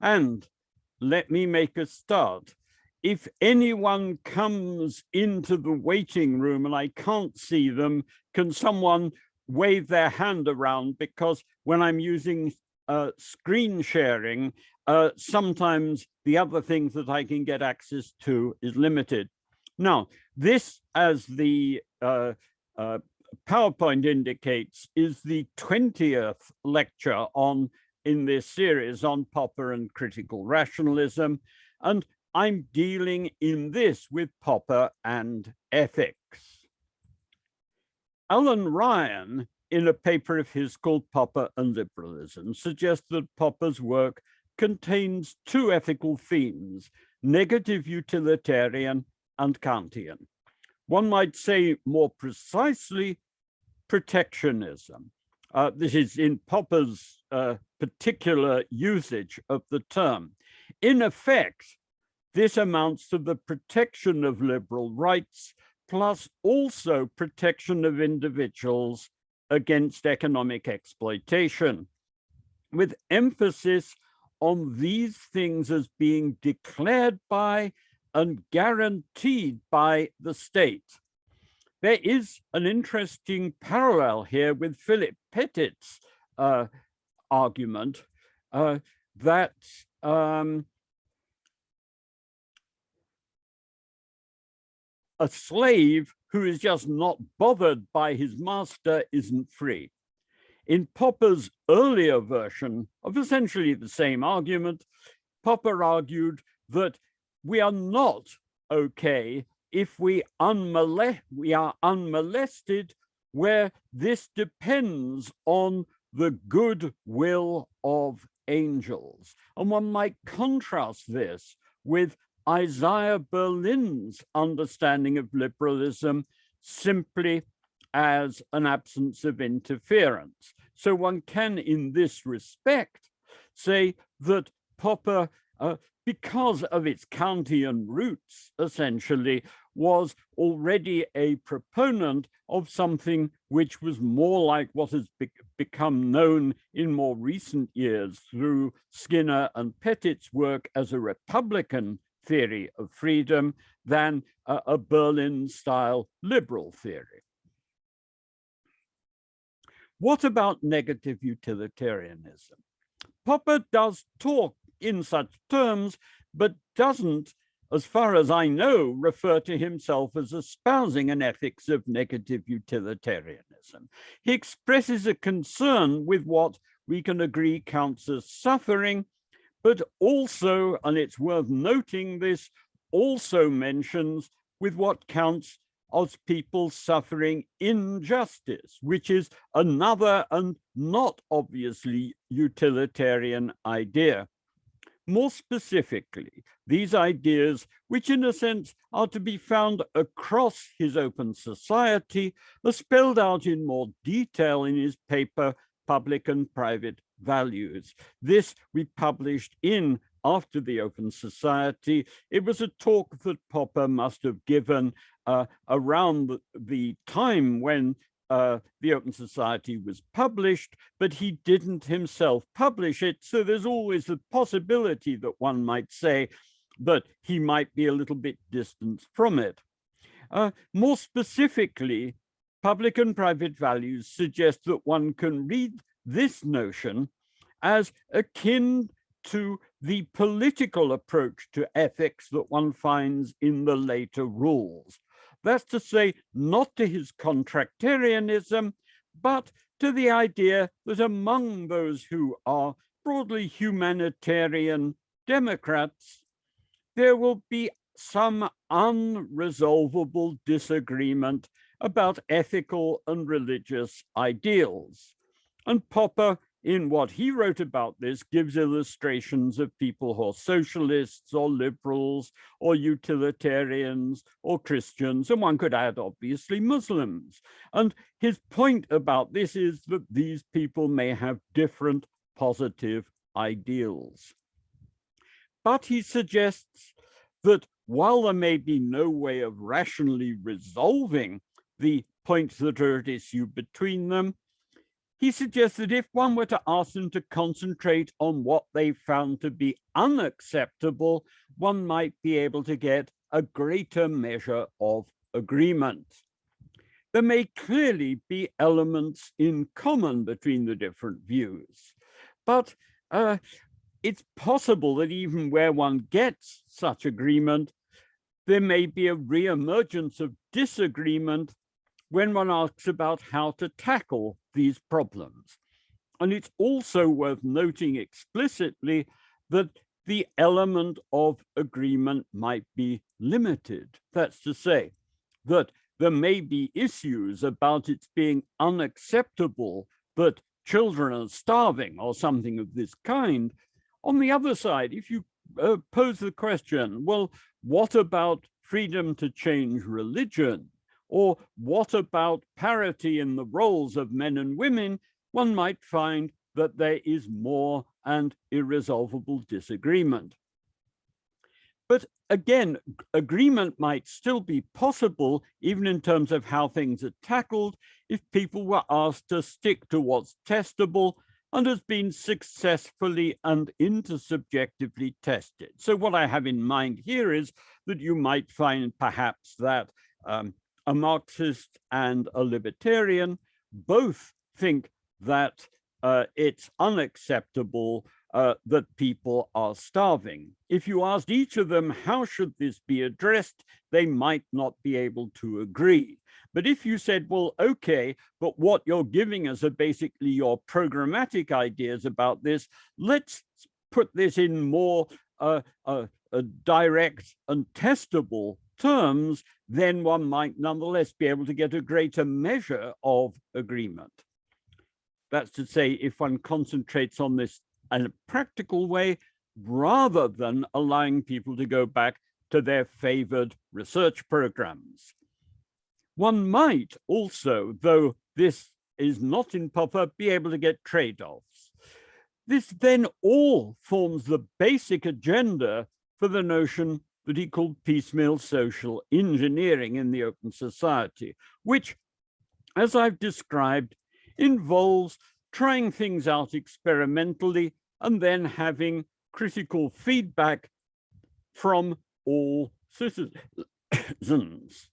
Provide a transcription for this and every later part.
And let me make a start. If anyone comes into the waiting room and I can't see them, can someone wave their hand around? Because when I'm using screen sharing, sometimes the other things that I can get access to is limited. Now, this, as the PowerPoint indicates, is the 20th lecture in this series on Popper and critical rationalism. And I'm dealing in this with Popper and ethics. Alan Ryan, in a paper of his called Popper and Liberalism, suggests that Popper's work contains two ethical themes, negative utilitarian and Kantian. One might say more precisely, protectionism. This is in Popper's particular usage of the term. In effect, this amounts to the protection of liberal rights, plus also protection of individuals against economic exploitation, with emphasis on these things as being declared by and guaranteed by the state. There is an interesting parallel here with Philip Pettit's argument that a slave who is just not bothered by his master isn't free. In Popper's earlier version of essentially the same argument, Popper argued that we are not okay if we are unmolested, where this depends on the good will of angels. And one might contrast this with Isaiah Berlin's understanding of liberalism simply as an absence of interference. So one can, in this respect, say that Popper, because of its Kantian roots, essentially, was already a proponent of something which was more like what has become known in more recent years through Skinner and Pettit's work as a Republican theory of freedom than a Berlin-style liberal theory. What about negative utilitarianism? Popper does talk in such terms, but doesn't, as far as I know, refer to himself as espousing an ethics of negative utilitarianism. He expresses a concern with what we can agree counts as suffering, but also, and it's worth noting this, also mentions with what counts as people suffering injustice, which is another and not obviously utilitarian idea. More specifically, these ideas, which in a sense are to be found across his open society, are spelled out in more detail in his paper, Public and Private Values. This we published in after the Open Society. It was a talk that Popper must have given around the time when the Open Society was published, but he didn't himself publish it. So there's always the possibility that one might say that he might be a little bit distant from it. More specifically, Public and Private Values suggest that one can read this notion as akin to the political approach to ethics that one finds in the later rules. That's to say, not to his contractarianism, but to the idea that among those who are broadly humanitarian Democrats, there will be some unresolvable disagreement about ethical and religious ideals. And Popper, in what he wrote about this, gives illustrations of people who are socialists or liberals or utilitarians or Christians, and one could add, obviously, Muslims. And his point about this is that these people may have different positive ideals. But he suggests that while there may be no way of rationally resolving the points that are at issue between them, He suggests that if one were to ask them to concentrate on what they found to be unacceptable, one might be able to get a greater measure of agreement. There may clearly be elements in common between the different views, but it's possible that even where one gets such agreement, there may be a re-emergence of disagreement when one asks about how to tackle these problems. And it's also worth noting explicitly that the element of agreement might be limited. That's to say, that there may be issues about it being unacceptable that children are starving or something of this kind. On the other side, if you pose the question, well, what about freedom to change religion? Or what about parity in the roles of men and women? One might find that there is more and irresolvable disagreement. But again, agreement might still be possible, even in terms of how things are tackled, if people were asked to stick to what's testable and has been successfully and intersubjectively tested. So what I have in mind here is that you might find perhaps that a Marxist and a libertarian both think that it's unacceptable that people are starving. If you asked each of them, how should this be addressed, they might not be able to agree. But if you said, well, okay, but what you're giving us are basically your programmatic ideas about this, let's put this in more direct and testable terms, then one might nonetheless be able to get a greater measure of agreement. That's to say, if one concentrates on this in a practical way, rather than allowing people to go back to their favored research programs. One might also, though this is not in Popper, be able to get trade-offs. This then all forms the basic agenda for the notion that he called piecemeal social engineering in the open society, which, as I've described, involves trying things out experimentally and then having critical feedback from all citizens.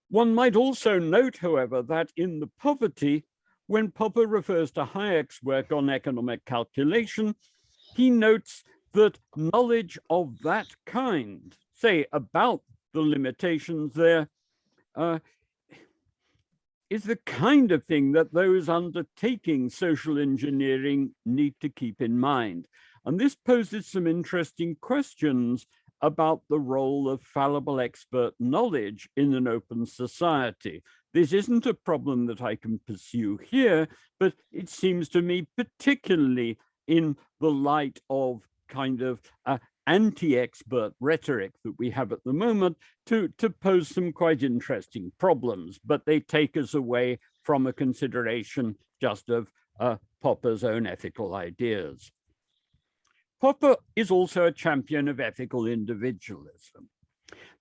One might also note, however, that in The Poverty, when Popper refers to Hayek's work on economic calculation, he notes that knowledge of that kind, say about the limitations there, is the kind of thing that those undertaking social engineering need to keep in mind. And this poses some interesting questions about the role of fallible expert knowledge in an open society. This isn't a problem that I can pursue here, but it seems to me, particularly in the light of kind of anti-expert rhetoric that we have at the moment, to pose some quite interesting problems, but they take us away from a consideration just of Popper's own ethical ideas. Popper is also a champion of ethical individualism.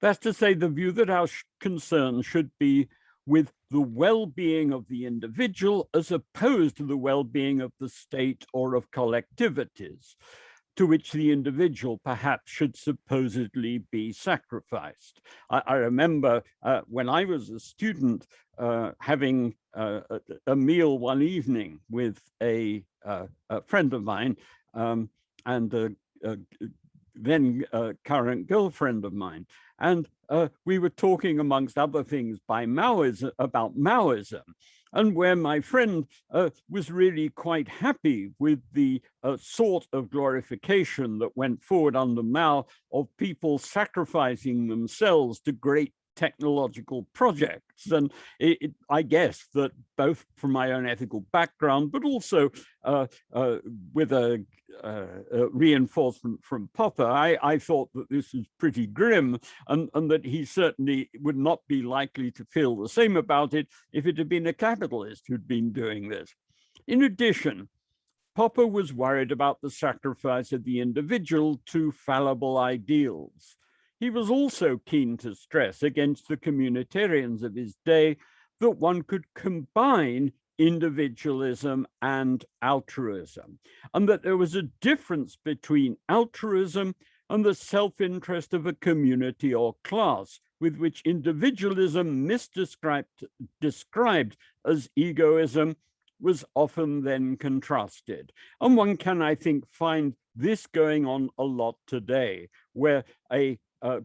That's to say, the view that our concern should be with the well-being of the individual as opposed to the well-being of the state or of collectivities, to which the individual perhaps should supposedly be sacrificed. I remember when I was a student having a meal one evening with a friend of mine, and then current girlfriend of mine. And we were talking, amongst other things, about Maoism, and where my friend was really quite happy with the sort of glorification that went forward under Mao of people sacrificing themselves to great technological projects. And I guess that both from my own ethical background, but also with a reinforcement from Popper, I thought that this was pretty grim, and that he certainly would not be likely to feel the same about it if it had been a capitalist who'd been doing this. In addition, Popper was worried about the sacrifice of the individual to fallible ideals. He was also keen to stress against the communitarians of his day that one could combine individualism and altruism, and that there was a difference between altruism and the self-interest of a community or class, with which individualism, described as egoism, was often then contrasted. And one can, I think, find this going on a lot today, where a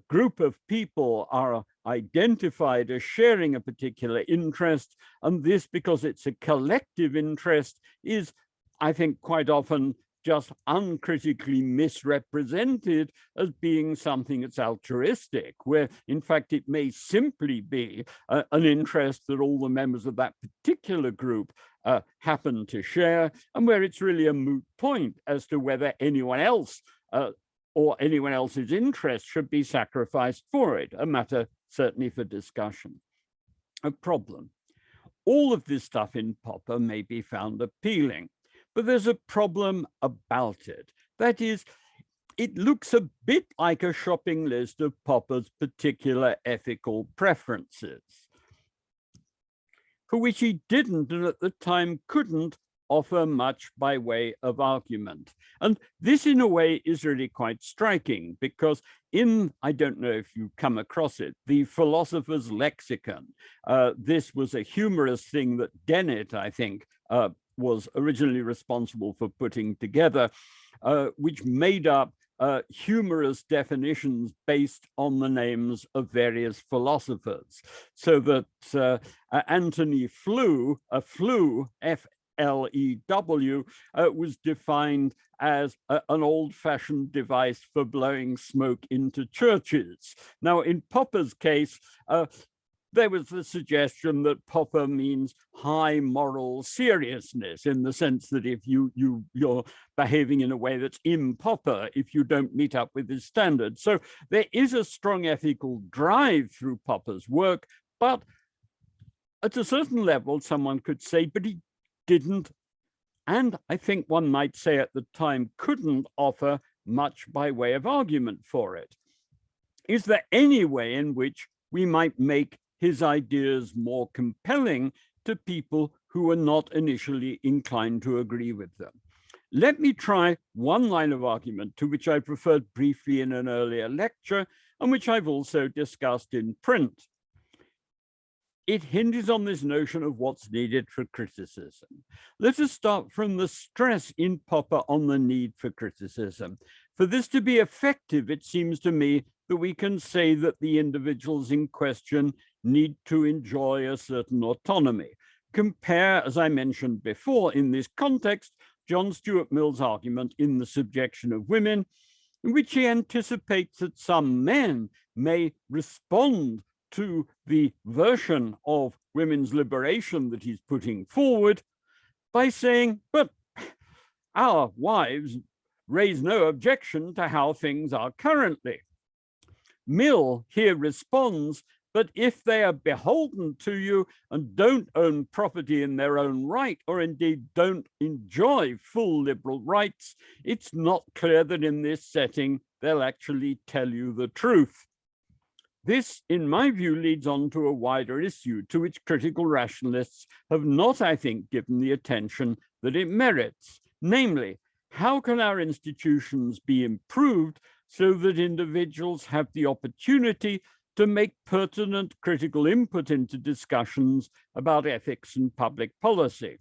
group of people are identified as sharing a particular interest, and this, because it's a collective interest, is, I think, quite often just uncritically misrepresented as being something that's altruistic, where in fact it may simply be an interest that all the members of that particular group happen to share, and where it's really a moot point as to whether anyone else or anyone else's interest should be sacrificed for it, a matter certainly for discussion. A problem. All of this stuff in Popper may be found appealing, but there's a problem about it. That is, it looks a bit like a shopping list of Popper's particular ethical preferences, for which he didn't, and at the time couldn't, offer much by way of argument. And this, in a way, is really quite striking, because in, I don't know if you come across it, the Philosopher's Lexicon, this was a humorous thing that Dennett, I think, was originally responsible for putting together, which made up humorous definitions based on the names of various philosophers. So that Antony Flew, F-L-E-W, was defined as an old-fashioned device for blowing smoke into churches. Now, in Popper's case, there was the suggestion that Popper means high moral seriousness, in the sense that if you're behaving in a way that's improper if you don't meet up with his standards. So there is a strong ethical drive through Popper's work, but at a certain level, someone could say, but he didn't, and I think one might say at the time, couldn't offer much by way of argument for it. Is there any way in which we might make his ideas more compelling to people who are not initially inclined to agree with them? Let me try one line of argument to which I referred briefly in an earlier lecture, and which I've also discussed in print. It hinges on this notion of what's needed for criticism. Let us start from the stress in Popper on the need for criticism. For this to be effective, it seems to me that we can say that the individuals in question need to enjoy a certain autonomy. Compare, as I mentioned before, in this context, John Stuart Mill's argument in The Subjection of Women, in which he anticipates that some men may respond to the version of women's liberation that he's putting forward by saying, but our wives raise no objection to how things are currently. Mill here responds, but if they are beholden to you and don't own property in their own right, or indeed don't enjoy full liberal rights, it's not clear that in this setting they'll actually tell you the truth. This, in my view, leads on to a wider issue to which critical rationalists have not, I think, given the attention that it merits. Namely, how can our institutions be improved so that individuals have the opportunity to make pertinent critical input into discussions about ethics and public policy?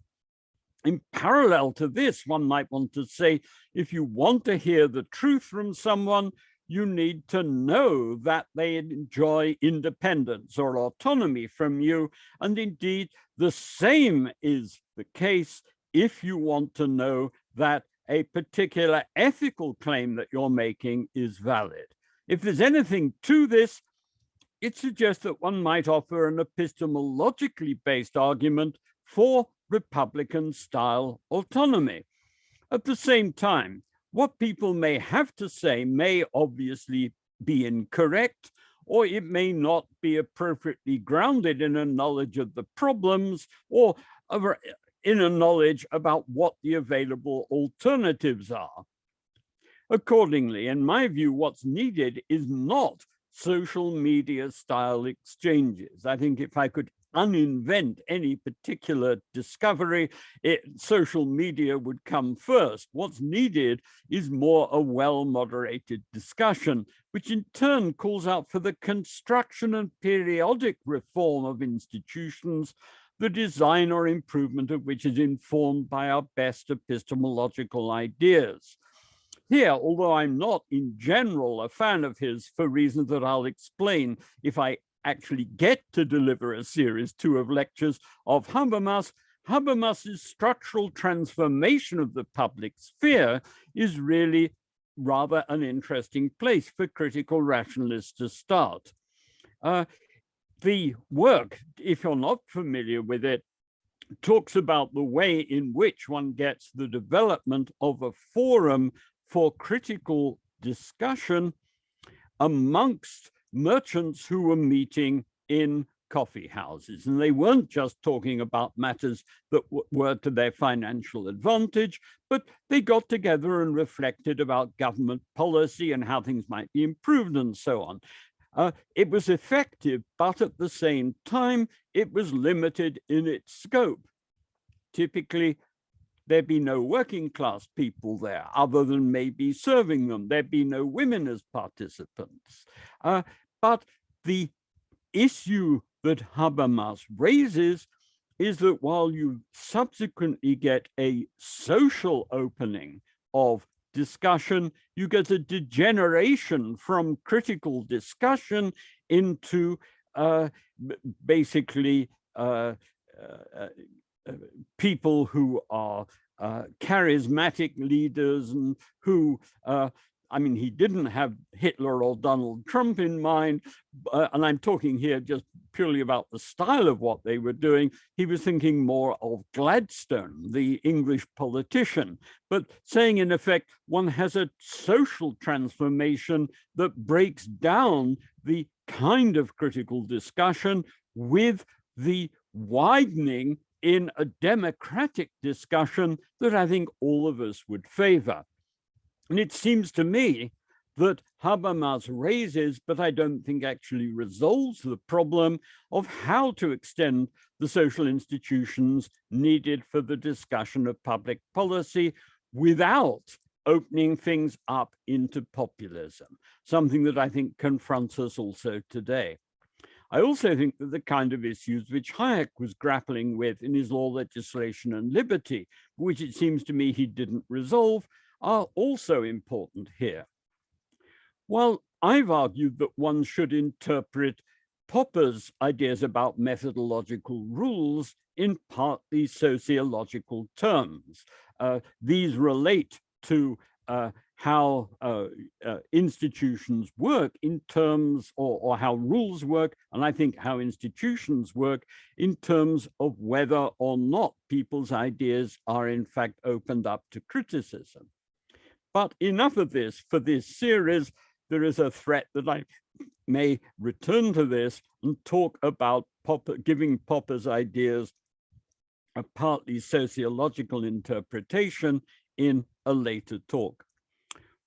In parallel to this, one might want to say, if you want to hear the truth from someone, you need to know that they enjoy independence or autonomy from you. And indeed, the same is the case if you want to know that a particular ethical claim that you're making is valid. If there's anything to this, it suggests that one might offer an epistemologically based argument for Republican-style autonomy. At the same time, what people may have to say may obviously be incorrect, or it may not be appropriately grounded in a knowledge of the problems or in a knowledge about what the available alternatives are. Accordingly, in my view, what's needed is not social media style exchanges. I think if I could uninvent any particular discovery, social media would come first. What's needed is more a well-moderated discussion, which in turn calls out for the construction and periodic reform of institutions, the design or improvement of which is informed by our best epistemological ideas. Here, although I'm not in general a fan of his for reasons that I'll explain if I actually get to deliver a series 2 of lectures of Habermas's structural transformation of the public sphere is really rather an interesting place for critical rationalists to start. The work, if you're not familiar with it, talks about the way in which one gets the development of a forum for critical discussion amongst merchants who were meeting in coffee houses. And they weren't just talking about matters that were to their financial advantage, but they got together and reflected about government policy and how things might be improved and so on. It was effective, but at the same time, it was limited in its scope. Typically, there'd be no working class people there other than maybe serving them. There'd be no women as participants. But the issue that Habermas raises is that while you subsequently get a social opening of discussion, you get a degeneration from critical discussion into basically people who are charismatic leaders and who, I mean, he didn't have Hitler or Donald Trump in mind, and I'm talking here just purely about the style of what they were doing. He was thinking more of Gladstone, the English politician, but saying in effect, one has a social transformation that breaks down the kind of critical discussion with the widening in a democratic discussion that I think all of us would favor. And it seems to me that Habermas raises, but I don't think actually resolves the problem of how to extend the social institutions needed for the discussion of public policy without opening things up into populism, something that I think confronts us also today. I also think that the kind of issues which Hayek was grappling with in his Law, Legislation, and Liberty, which it seems to me he didn't resolve, are also important here. While I've argued that one should interpret Popper's ideas about methodological rules in partly sociological terms, these relate to how institutions work in terms, or how rules work, and I think how institutions work in terms of whether or not people's ideas are in fact opened up to criticism. But enough of this for this series. There is a threat that I may return to this and talk about Popper, giving Popper's ideas a partly sociological interpretation in a later talk.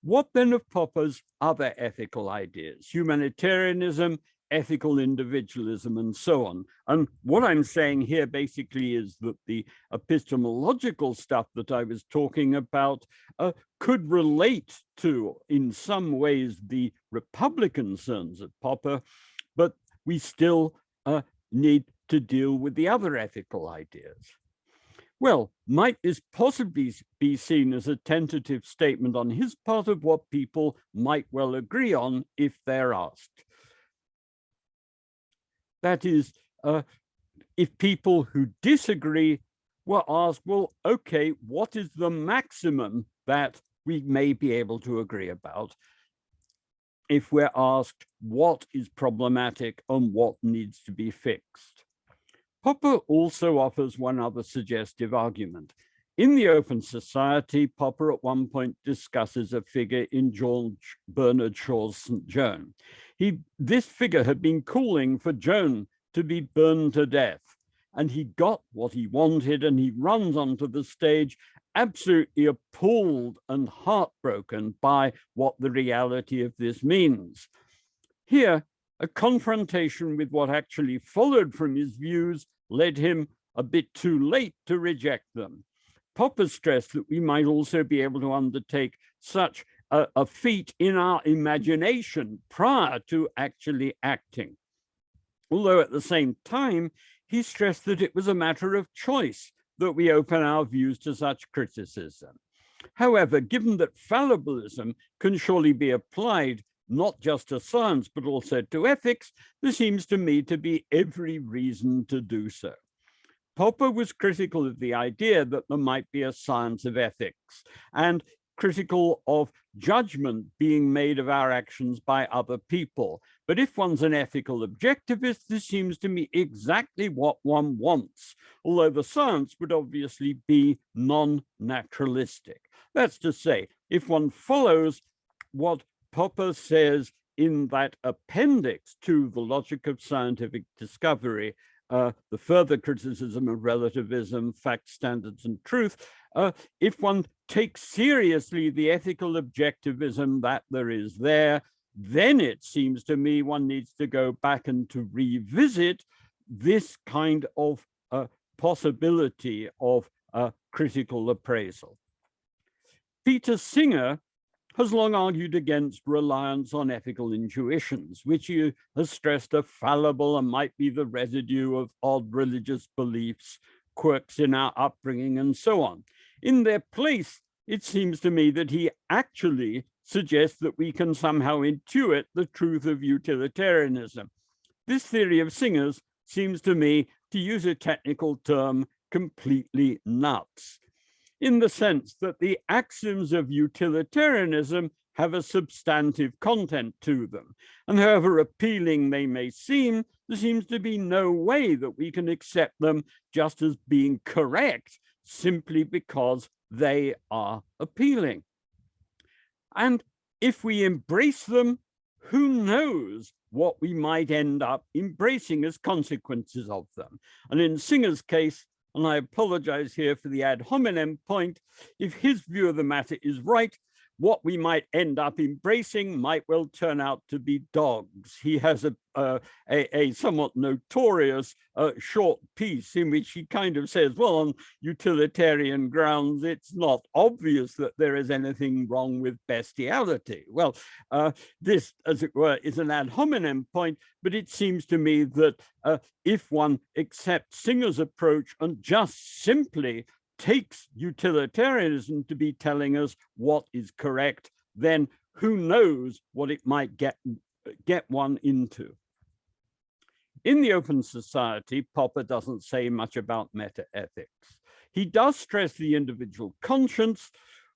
What then of Popper's other ethical ideas, humanitarianism, ethical individualism, and so on? And what I'm saying here basically is that the epistemological stuff that I was talking about could relate to, in some ways, the Republican concerns of Popper, but we still need to deal with the other ethical ideas. Well, might this possibly be seen as a tentative statement on his part of what people might well agree on if they're asked? That is, if people who disagree were asked, well, okay, what is the maximum that we may be able to agree about? If we're asked what is problematic and what needs to be fixed. Popper also offers one other suggestive argument. In The Open Society, Popper at one point discusses a figure in George Bernard Shaw's St. Joan. This figure had been calling for Joan to be burned to death, and he got what he wanted, and he runs onto the stage absolutely appalled and heartbroken by what the reality of this means. Here, a confrontation with what actually followed from his views led him a bit too late to reject them. Popper stressed that we might also be able to undertake such a feat in our imagination prior to actually acting. Although at the same time, he stressed that it was a matter of choice that we open our views to such criticism. However, given that fallibilism can surely be applied not just to science, but also to ethics, there seems to me to be every reason to do so. Popper was critical of the idea that there might be a science of ethics, and critical of judgment being made of our actions by other people. But if one's an ethical objectivist, this seems to me exactly what one wants, although the science would obviously be non-naturalistic. That's to say, if one follows what Popper says in that appendix to The Logic of Scientific Discovery, the further criticism of relativism, facts, standards, and truth, if one takes seriously the ethical objectivism that there is there, then it seems to me one needs to go back and to revisit this kind of possibility of critical appraisal. Peter Singer has long argued against reliance on ethical intuitions, which he has stressed are fallible and might be the residue of odd religious beliefs, quirks in our upbringing, and so on. In their place, it seems to me that he actually suggests that we can somehow intuit the truth of utilitarianism. This theory of Singer's seems to me, to use a technical term, completely nuts, in the sense that the axioms of utilitarianism have a substantive content to them. And however appealing they may seem, there seems to be no way that we can accept them just as being correct simply because they are appealing. And if we embrace them, who knows what we might end up embracing as consequences of them. And in Singer's case, and I apologize here for the ad hominem point, if his view of the matter is right, what we might end up embracing might well turn out to be dogs. He has a somewhat notorious short piece in which he kind of says, well, on utilitarian grounds, it's not obvious that there is anything wrong with bestiality. Well, this, as it were, is an ad hominem point, but it seems to me that if one accepts Singer's approach and just simply takes utilitarianism to be telling us what is correct, then who knows what it might get one into. In The Open Society, Popper doesn't say much about metaethics. He does stress the individual conscience,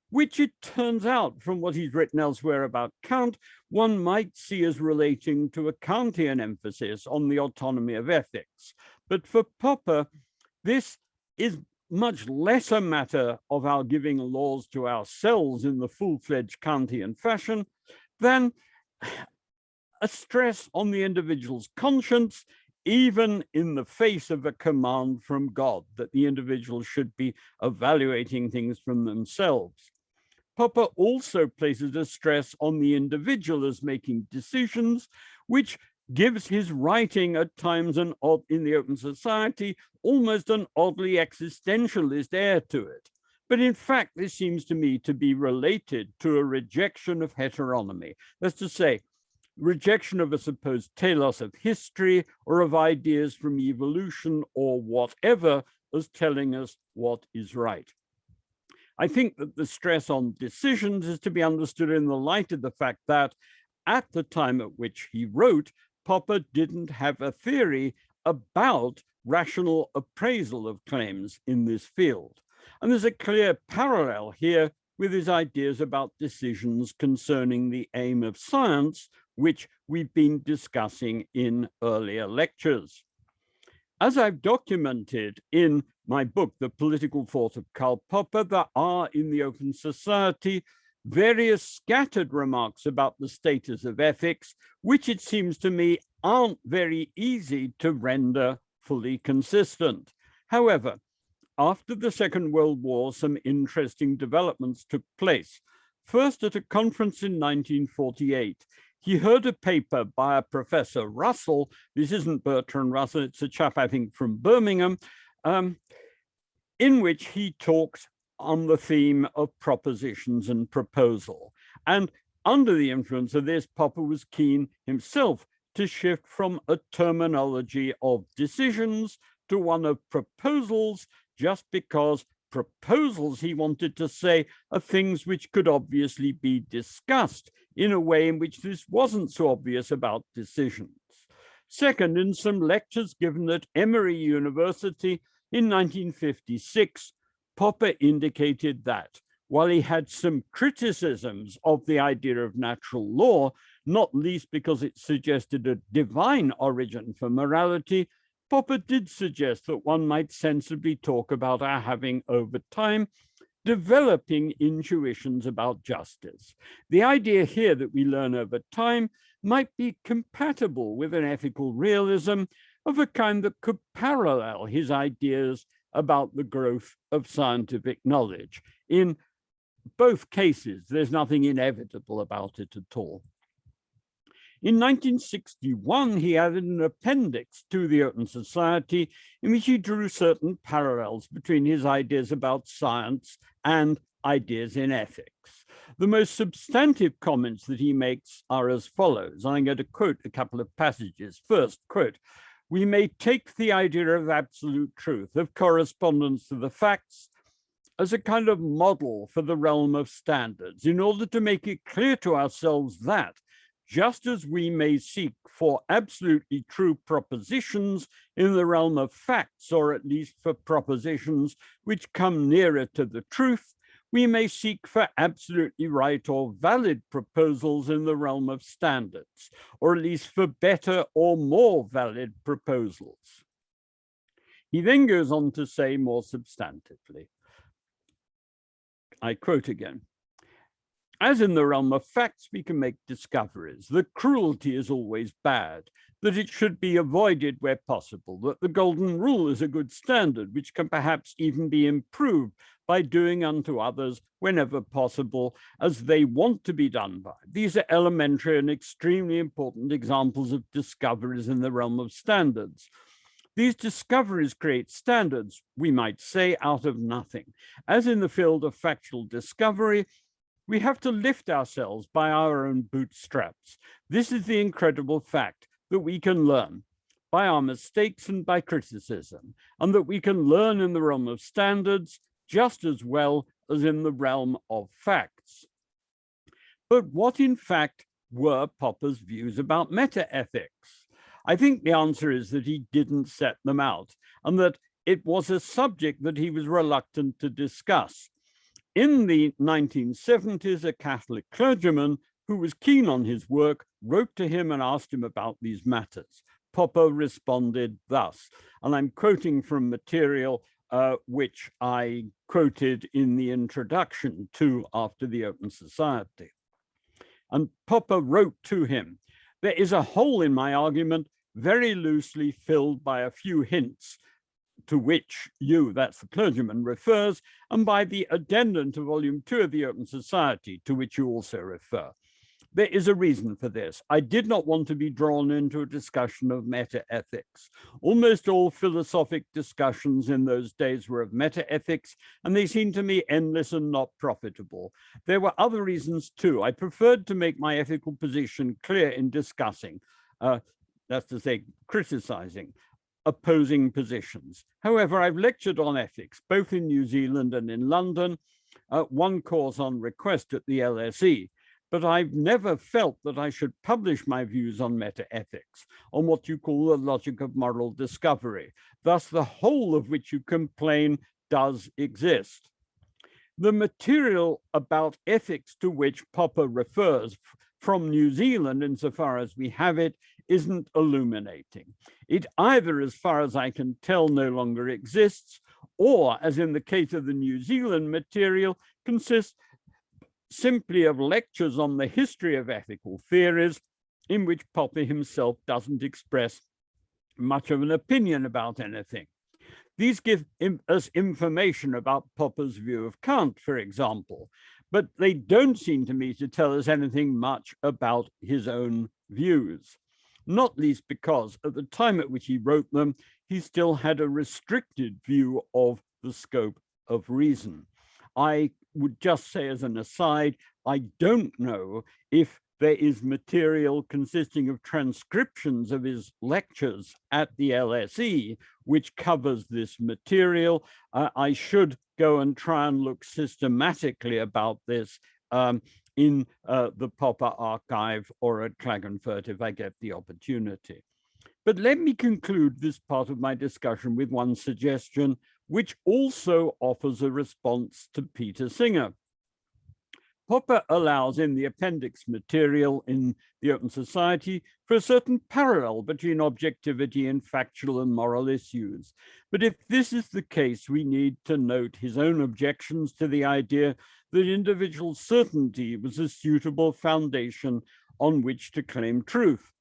which it turns out from what he's written elsewhere about Kant, one might see as relating to a Kantian emphasis on the autonomy of ethics. But for Popper, this is much less a matter of our giving laws to ourselves in the full-fledged Kantian fashion than a stress on the individual's conscience, even in the face of a command from God that the individual should be evaluating things from themselves. Popper also places a stress on the individual as making decisions, which gives his writing at times in The Open Society almost an oddly existentialist air to it. But in fact, this seems to me to be related to a rejection of heteronomy. That's to say, rejection of a supposed telos of history or of ideas from evolution or whatever as telling us what is right. I think that the stress on decisions is to be understood in the light of the fact that at the time at which he wrote, Popper didn't have a theory about rational appraisal of claims in this field. And there's a clear parallel here with his ideas about decisions concerning the aim of science, which we've been discussing in earlier lectures. As I've documented in my book, The Political Thought of Karl Popper, there are in The Open Society various scattered remarks about the status of ethics, which it seems to me aren't very easy to render fully consistent. However, after the Second World War, some interesting developments took place. First, at a conference in 1948, he heard a paper by a Professor Russell. This isn't Bertrand Russell, it's a chap, I think, from Birmingham, in which he talked on the theme of propositions and proposal. And under the influence of this, Popper was keen himself to shift from a terminology of decisions to one of proposals, just because proposals, he wanted to say, are things which could obviously be discussed in a way in which this wasn't so obvious about decisions. Second, in some lectures given at Emory University in 1956, Popper indicated that while he had some criticisms of the idea of natural law, not least because it suggested a divine origin for morality, Popper did suggest that one might sensibly talk about our having, over time, developing intuitions about justice. The idea here that we learn over time might be compatible with an ethical realism of a kind that could parallel his ideas about the growth of scientific knowledge. In both cases, there's nothing inevitable about it at all. In 1961, he added an appendix to the Open Society in which he drew certain parallels between his ideas about science and ideas in ethics. The most substantive comments that he makes are as follows. I'm going to quote a couple of passages. First, quote, "We may take the idea of absolute truth, of correspondence to the facts, as a kind of model for the realm of standards, in order to make it clear to ourselves that, just as we may seek for absolutely true propositions in the realm of facts, or at least for propositions which come nearer to the truth, we may seek for absolutely right or valid proposals in the realm of standards, or at least for better or more valid proposals." He then goes on to say more substantively, I quote again, "As in the realm of facts, we can make discoveries that cruelty is always bad, that it should be avoided where possible, that the golden rule is a good standard, which can perhaps even be improved by doing unto others whenever possible as they want to be done by. These are elementary and extremely important examples of discoveries in the realm of standards. These discoveries create standards, we might say, out of nothing. As in the field of factual discovery, we have to lift ourselves by our own bootstraps. This is the incredible fact that we can learn by our mistakes and by criticism, and that we can learn in the realm of standards just as well as in the realm of facts. But what, in fact, were Popper's views about metaethics? I think the answer is that he didn't set them out, and that it was a subject that he was reluctant to discuss. In the 1970s, a Catholic clergyman who was keen on his work wrote to him and asked him about these matters. Popper responded thus, and I'm quoting from material which I quoted in the introduction to After the Open Society. And Popper wrote to him, "There is a hole in my argument very loosely filled by a few hints to which you," that's the clergyman, "refers, and by the addendum to volume 2 of the Open Society, to which you also refer. There is a reason for this. I did not want to be drawn into a discussion of metaethics. Almost all philosophic discussions in those days were of metaethics, and they seemed to me endless and not profitable. There were other reasons too. I preferred to make my ethical position clear in discussing, that's to say, criticizing, opposing positions. However, I've lectured on ethics, both in New Zealand and in London, one course on request at the LSE, but I've never felt that I should publish my views on metaethics, on what you call the logic of moral discovery. Thus, the whole of which you complain does exist." The material about ethics to which Popper refers from New Zealand, insofar as we have it, isn't illuminating. It either, as far as I can tell, no longer exists, or, as in the case of the New Zealand material, consists simply of lectures on the history of ethical theories, in which Popper himself doesn't express much of an opinion about anything. These give us information about Popper's view of Kant, for example, but they don't seem to me to tell us anything much about his own views, not least because at the time at which he wrote them, he still had a restricted view of the scope of reason. I would just say as an aside, I don't know if there is material consisting of transcriptions of his lectures at the LSE, which covers this material. I should go and try and look systematically about this in the Popper archive or at Klagenfurt if I get the opportunity. But let me conclude this part of my discussion with one suggestion, which also offers a response to Peter Singer. Popper allows in the appendix material in the Open Society for a certain parallel between objectivity and factual and moral issues. But if this is the case, we need to note his own objections to the idea that individual certainty was a suitable foundation on which to claim truth,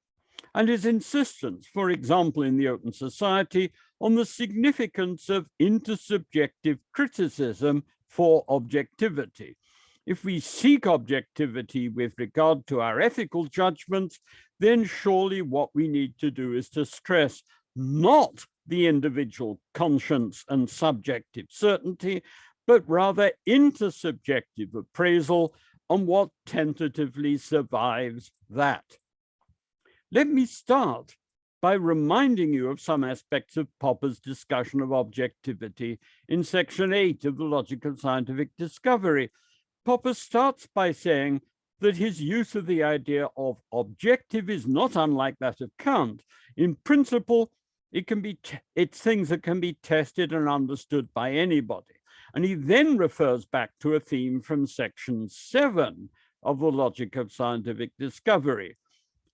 and his insistence, for example, in the Open Society, on the significance of intersubjective criticism for objectivity. If we seek objectivity with regard to our ethical judgments, then surely what we need to do is to stress not the individual conscience and subjective certainty, but rather intersubjective appraisal on what tentatively survives that. Let me start by reminding you of some aspects of Popper's discussion of objectivity in section 8 of the Logic of Scientific Discovery. Popper starts by saying that his use of the idea of objective is not unlike that of Kant. In principle, it's things that can be tested and understood by anybody. And he then refers back to a theme from section 7 of the Logic of Scientific Discovery.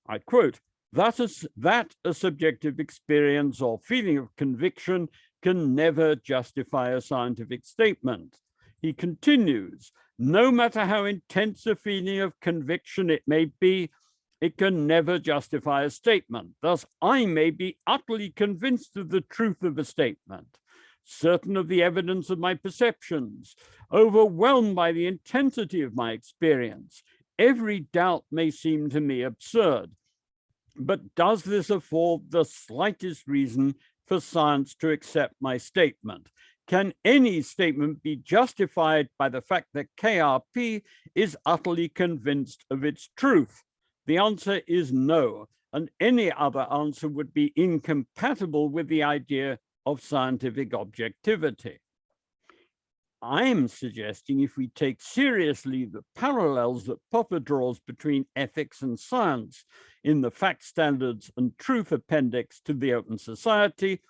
I quote, that a subjective experience or feeling of conviction can never justify a scientific statement. He continues, no matter how intense a feeling of conviction it may be, it can never justify a statement. Thus, I may be utterly convinced of the truth of a statement, certain of the evidence of my perceptions, overwhelmed by the intensity of my experience. Every doubt may seem to me absurd. But does this afford the slightest reason for science to accept my statement? Can any statement be justified by the fact that KRP is utterly convinced of its truth? The answer is no, and any other answer would be incompatible with the idea of scientific objectivity. I'm suggesting if we take seriously the parallels that Popper draws between ethics and science in the Fact Standards and Truth Appendix to the Open Society,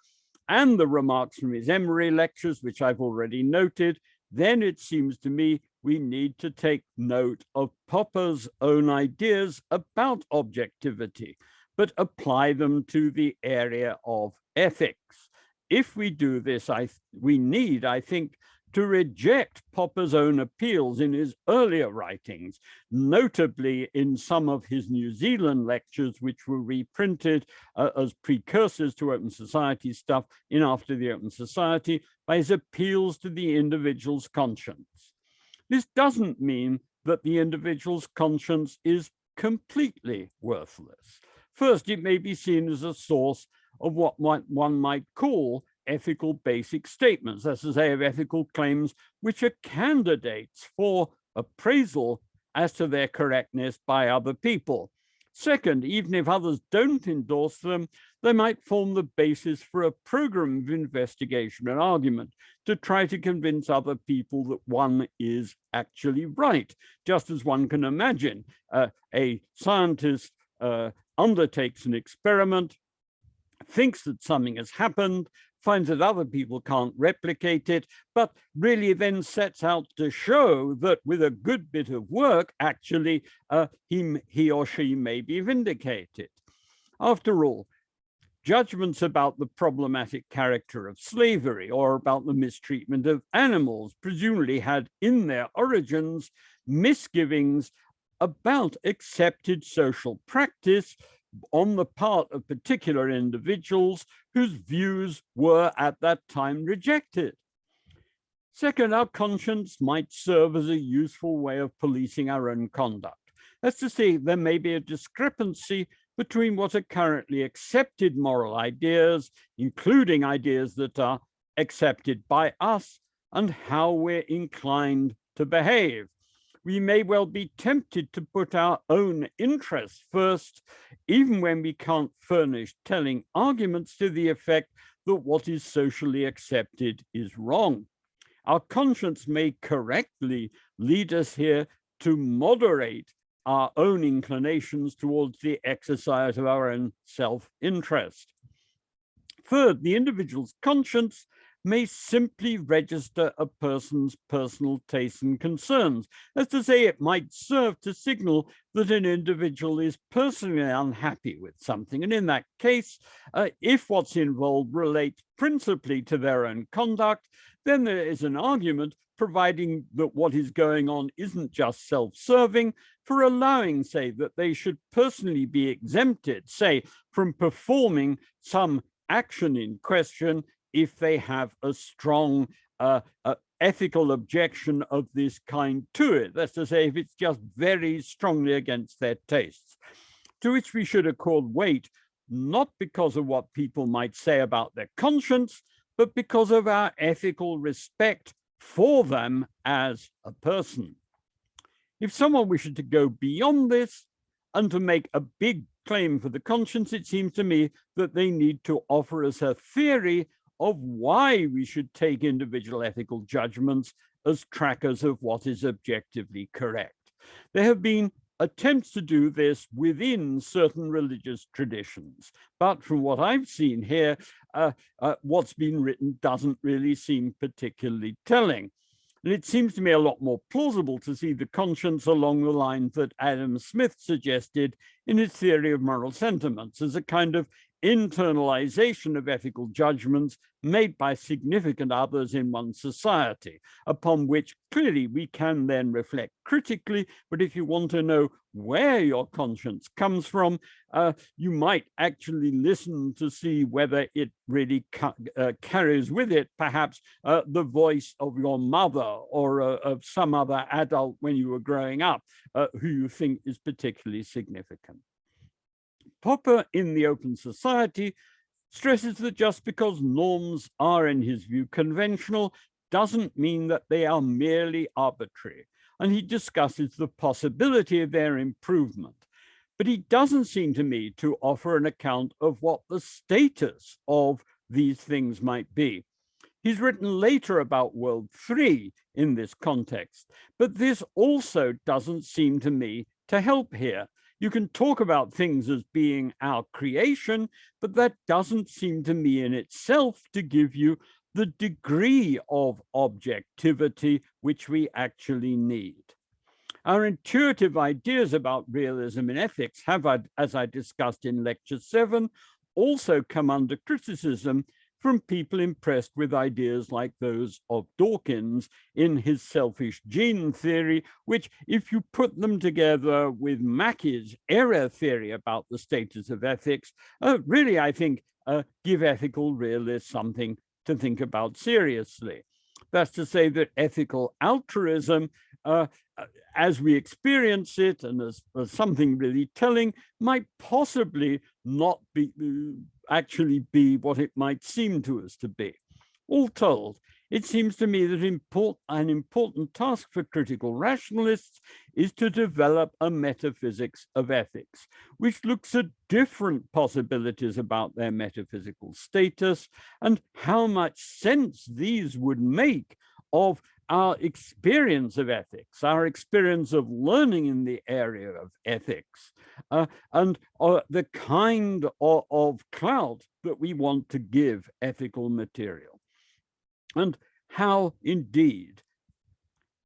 and the remarks from his Emory lectures, which I've already noted, then it seems to me we need to take note of Popper's own ideas about objectivity, but apply them to the area of ethics. If we do this, we need, I think, to reject Popper's own appeals in his earlier writings, notably in some of his New Zealand lectures, which were reprinted as precursors to Open Society stuff in After the Open Society, by his appeals to the individual's conscience. This doesn't mean that the individual's conscience is completely worthless. First, it may be seen as a source of what one might call ethical basic statements, that's to say, of ethical claims which are candidates for appraisal as to their correctness by other people. Second, even if others don't endorse them, they might form the basis for a program of investigation and argument to try to convince other people that one is actually right, just as one can imagine a scientist undertakes an experiment, thinks that something has happened, finds that other people can't replicate it, but really then sets out to show that with a good bit of work, actually, he or she may be vindicated. After all, judgments about the problematic character of slavery or about the mistreatment of animals presumably had in their origins misgivings about accepted social practice on the part of particular individuals whose views were at that time rejected. Second, our conscience might serve as a useful way of policing our own conduct. That's to say, there may be a discrepancy between what are currently accepted moral ideas, including ideas that are accepted by us, and how we're inclined to behave. We may well be tempted to put our own interests first, even when we can't furnish telling arguments to the effect that what is socially accepted is wrong. Our conscience may correctly lead us here to moderate our own inclinations towards the exercise of our own self-interest. Third, the individual's conscience may simply register a person's personal tastes and concerns. That's to say, it might serve to signal that an individual is personally unhappy with something. And in that case, if what's involved relates principally to their own conduct, then there is an argument, providing that what is going on isn't just self-serving, for allowing, say, that they should personally be exempted, say, from performing some action in question if they have a strong ethical objection of this kind to it. That's to say, if it's just very strongly against their tastes, to which we should accord weight, not because of what people might say about their conscience, but because of our ethical respect for them as a person. If someone wishes to go beyond this and to make a big claim for the conscience, it seems to me that they need to offer us a theory of why we should take individual ethical judgments as trackers of what is objectively correct. There have been attempts to do this within certain religious traditions, but from what I've seen here, what's been written doesn't really seem particularly telling. And it seems to me a lot more plausible to see the conscience along the lines that Adam Smith suggested in his theory of moral sentiments, as a kind of internalization of ethical judgments made by significant others in one's society, upon which clearly we can then reflect critically. But if you want to know where your conscience comes from, you might actually listen to see whether it really carries with it perhaps the voice of your mother or of some other adult when you were growing up who you think is particularly significant. Popper, in The Open Society, stresses that just because norms are, in his view, conventional, doesn't mean that they are merely arbitrary, and he discusses the possibility of their improvement. But he doesn't seem to me to offer an account of what the status of these things might be. He's written later about World 3 in this context, but this also doesn't seem to me to help here. You can talk about things as being our creation, but that doesn't seem to me in itself to give you the degree of objectivity which we actually need. Our intuitive ideas about realism in ethics have, as I discussed in Lecture 7, also come under criticism from people impressed with ideas like those of Dawkins in his selfish gene theory, which, if you put them together with Mackey's error theory about the status of ethics, really, I think, give ethical realists something to think about seriously. That's to say that ethical altruism, as we experience it and as something really telling, might possibly not be actually be what it might seem to us to be. All told, it seems to me that an important task for critical rationalists is to develop a metaphysics of ethics, which looks at different possibilities about their metaphysical status and how much sense these would make of our experience of ethics, our experience of learning in the area of ethics, and the kind of clout that we want to give ethical material. And how, indeed,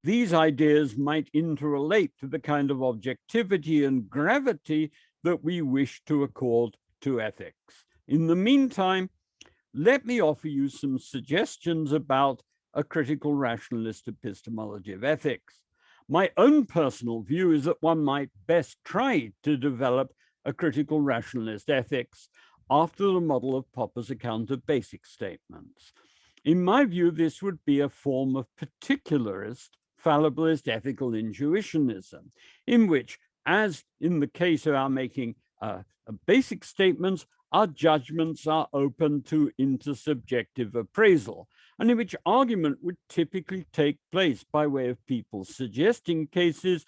these ideas might interrelate to the kind of objectivity and gravity that we wish to accord to ethics. In the meantime, let me offer you some suggestions about a critical rationalist epistemology of ethics. My own personal view is that one might best try to develop a critical rationalist ethics after the model of Popper's account of basic statements. In my view, this would be a form of particularist, fallibilist ethical intuitionism, in which, as in the case of our making basic statements, our judgments are open to intersubjective appraisal, and in which argument would typically take place by way of people suggesting cases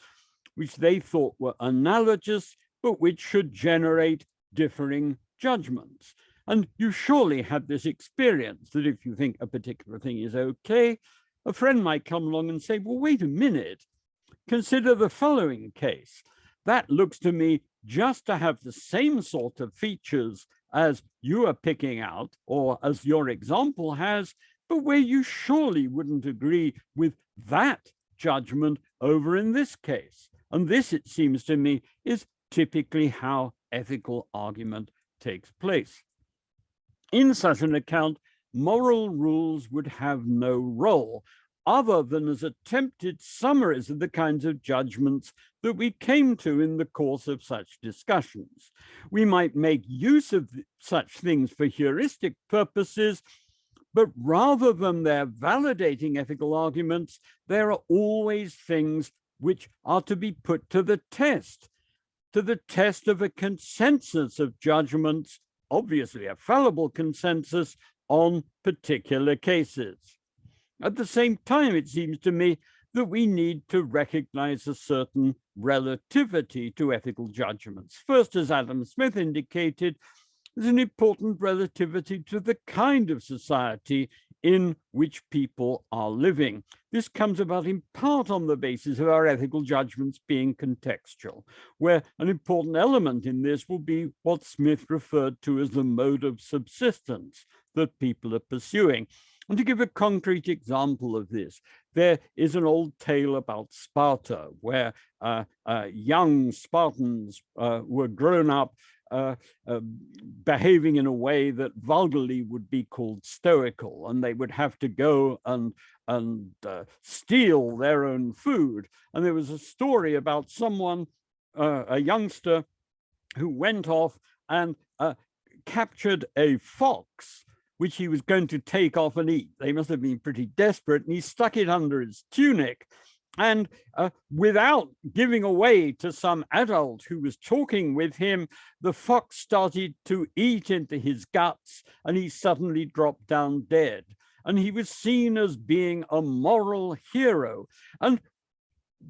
which they thought were analogous, but which should generate differing judgments. And you surely had this experience that if you think a particular thing is okay, a friend might come along and say, well, wait a minute, consider the following case. That looks to me just to have the same sort of features as you are picking out, or as your example has, but where you surely wouldn't agree with that judgment over in this case. And this, it seems to me, is typically how ethical argument takes place. In such an account, moral rules would have no role other than as attempted summaries of the kinds of judgments that we came to in the course of such discussions. We might make use of such things for heuristic purposes, but rather than their validating ethical arguments, there are always things which are to be put to the test of a consensus of judgments, obviously a fallible consensus on particular cases. At the same time, it seems to me that we need to recognize a certain relativity to ethical judgments. First, as Adam Smith indicated, there's an important relativity to the kind of society in which people are living. This comes about in part on the basis of our ethical judgments being contextual, where an important element in this will be what Smith referred to as the mode of subsistence that people are pursuing. And to give a concrete example of this, there is an old tale about Sparta, where young Spartans were grown up behaving in a way that vulgarly would be called stoical, and they would have to go and steal their own food. And there was a story about someone, a youngster, who went off and captured a fox, which he was going to take off and eat. They must have been pretty desperate, and he stuck it under his tunic. And without giving away to some adult who was talking with him, the fox started to eat into his guts, and he suddenly dropped down dead. And he was seen as being a moral hero. And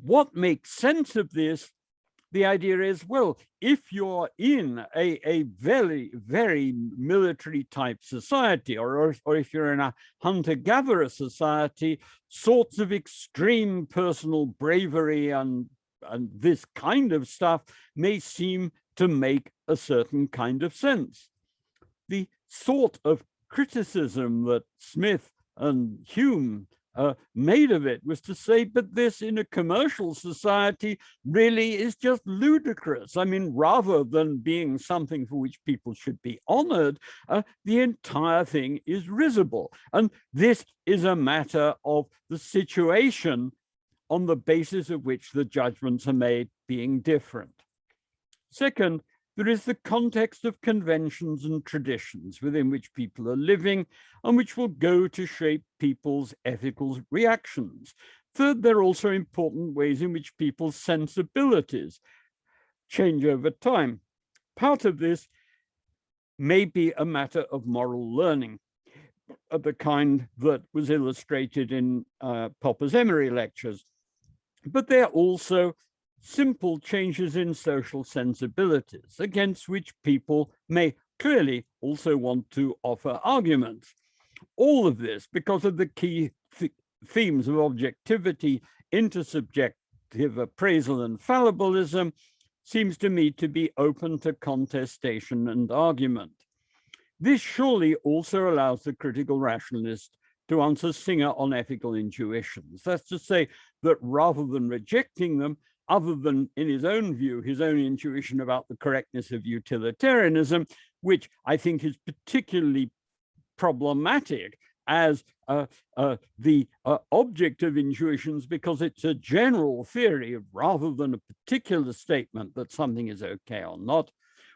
what makes sense of this, the idea is, well, if you're in a very, very military type society, or if you're in a hunter-gatherer society, sorts of extreme personal bravery and this kind of stuff may seem to make a certain kind of sense. The sort of criticism that Smith and Hume made of it was to say, but this in a commercial society really is just ludicrous. I mean, rather than being something for which people should be honored, the entire thing is risible. And this is a matter of the situation on the basis of which the judgments are made being different. Second, there is the context of conventions and traditions within which people are living and which will go to shape people's ethical reactions. Third, there are also important ways in which people's sensibilities change over time. Part of this may be a matter of moral learning, of the kind that was illustrated in Popper's Emery lectures. But there are also simple changes in social sensibilities against which people may clearly also want to offer arguments. All of this because of the key themes of objectivity, intersubjective appraisal, and fallibilism seems to me to be open to contestation and argument. This surely also allows the critical rationalist to answer Singer on ethical intuitions. That's to say that rather than rejecting them, other than in his own view, his own intuition about the correctness of utilitarianism, which I think is particularly problematic as the object of intuitions, because it's a general theory rather than a particular statement that something is okay or not.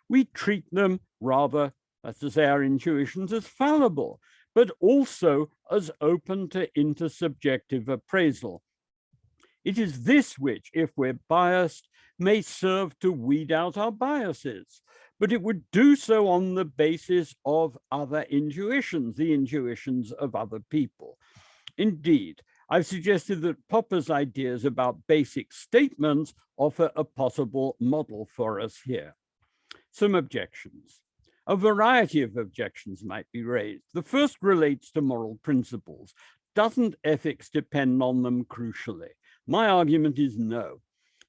we treat them rather, that's to say, our intuitions as fallible, but also as open to intersubjective appraisal. It is this which, if we're biased, may serve to weed out our biases, but it would do so on the basis of other intuitions, the intuitions of other people. Indeed, I've suggested that Popper's ideas about basic statements offer a possible model for us here. Some objections. A variety of objections might be raised. The first relates to moral principles. Doesn't ethics depend on them crucially? My argument is no.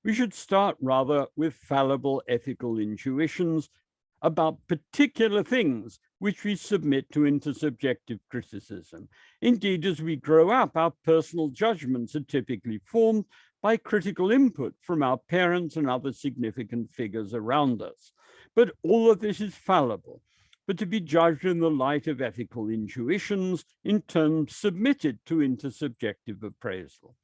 We should start rather with fallible ethical intuitions about particular things which we submit to intersubjective criticism. Indeed, as we grow up, our personal judgments are typically formed by critical input from our parents and other significant figures around us. But all of this is fallible, but to be judged in the light of ethical intuitions, in turn submitted to intersubjective appraisal.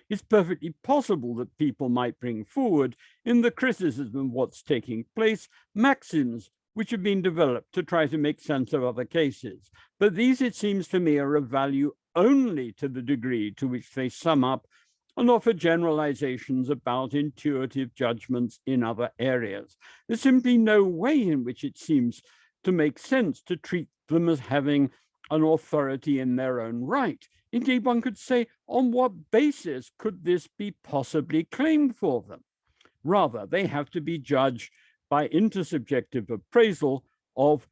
It's perfectly possible that people might bring forward in the criticism of what's taking place maxims which have been developed to try to make sense of other cases. But these, it seems to me, are of value only to the degree to which they sum up and offer generalizations about intuitive judgments in other areas. There's simply no way in which it seems to make sense to treat them as having an authority in their own right. Indeed, one could say, on what basis could this be possibly claimed for them? Rather, they have to be judged by intersubjective appraisal of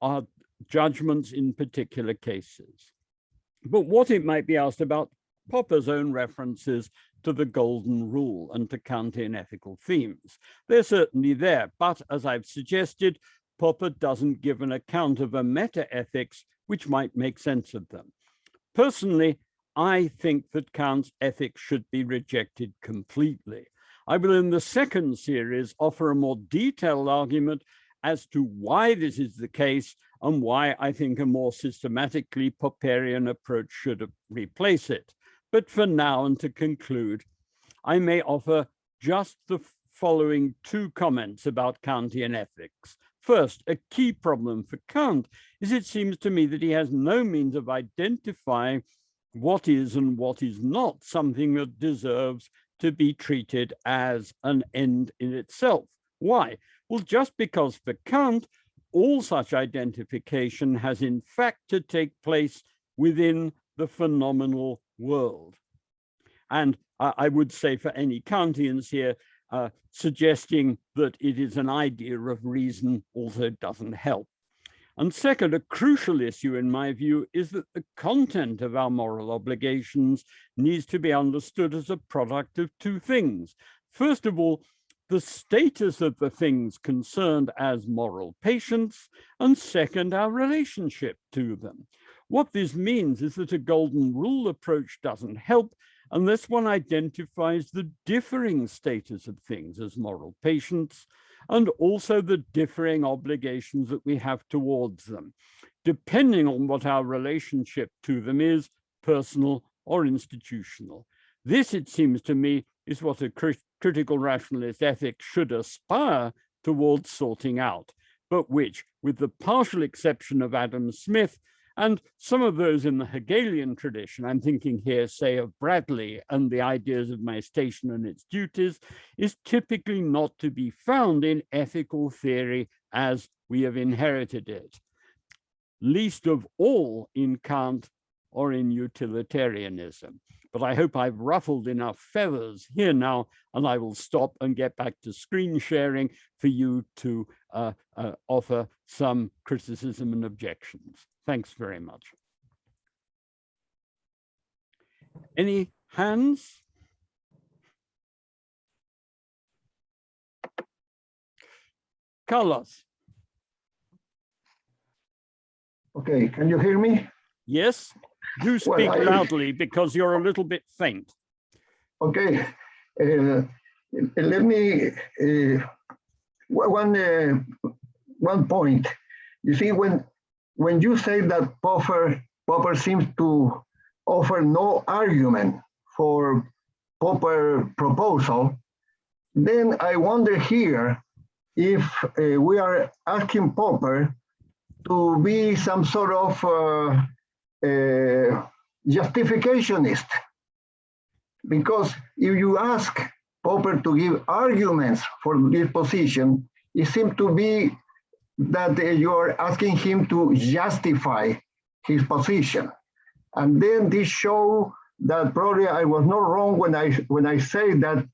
our judgments in particular cases. But what it might be asked about Popper's own references to the golden rule and to Kantian ethical themes. They're certainly there, but as I've suggested, Popper doesn't give an account of a metaethics which might make sense of them. Personally, I think that Kant's ethics should be rejected completely. I will, in the second series, offer a more detailed argument as to why this is the case and why I think a more systematically Popperian approach should replace it. But for now, and to conclude, I may offer just the following two comments about Kantian ethics. First, a key problem for Kant is it seems to me that he has no means of identifying what is and what is not something that deserves to be treated as an end in itself. Why? Well, just because for Kant, all such identification has in fact to take place within the phenomenal world. And I would say for any Kantians here, suggesting that it is an idea of reason also doesn't help. And second, a crucial issue in my view is that the content of our moral obligations needs to be understood as a product of two things. First of all, the status of the things concerned as moral patients, and second, our relationship to them. What this means is that a golden rule approach doesn't help unless one identifies the differing status of things as moral patients and also the differing obligations that we have towards them, depending on what our relationship to them is, personal or institutional. This, it seems to me, is what a critical rationalist ethic should aspire towards sorting out, but which, with the partial exception of Adam Smith and some of those in the Hegelian tradition, I'm thinking here, say, of Bradley and the ideas of my station and its duties, is typically not to be found in ethical theory as we have inherited it, least of all in Kant or in utilitarianism. But I hope I've ruffled enough feathers here now, and I will stop and get back to screen sharing for you to offer some criticism and objections. Thanks very much. Any hands? Carlos. Okay, can you hear me? Yes, do speak loudly because you're a little bit faint. Okay, let me, one point. You see, when you say that Popper seems to offer no argument for Popper proposal, then I wonder here if we are asking Popper to be some sort of justificationist. Because if you ask Popper to give arguments for this position, it seems to be that you are asking him to justify his position. And then this shows that probably I was not wrong when I say that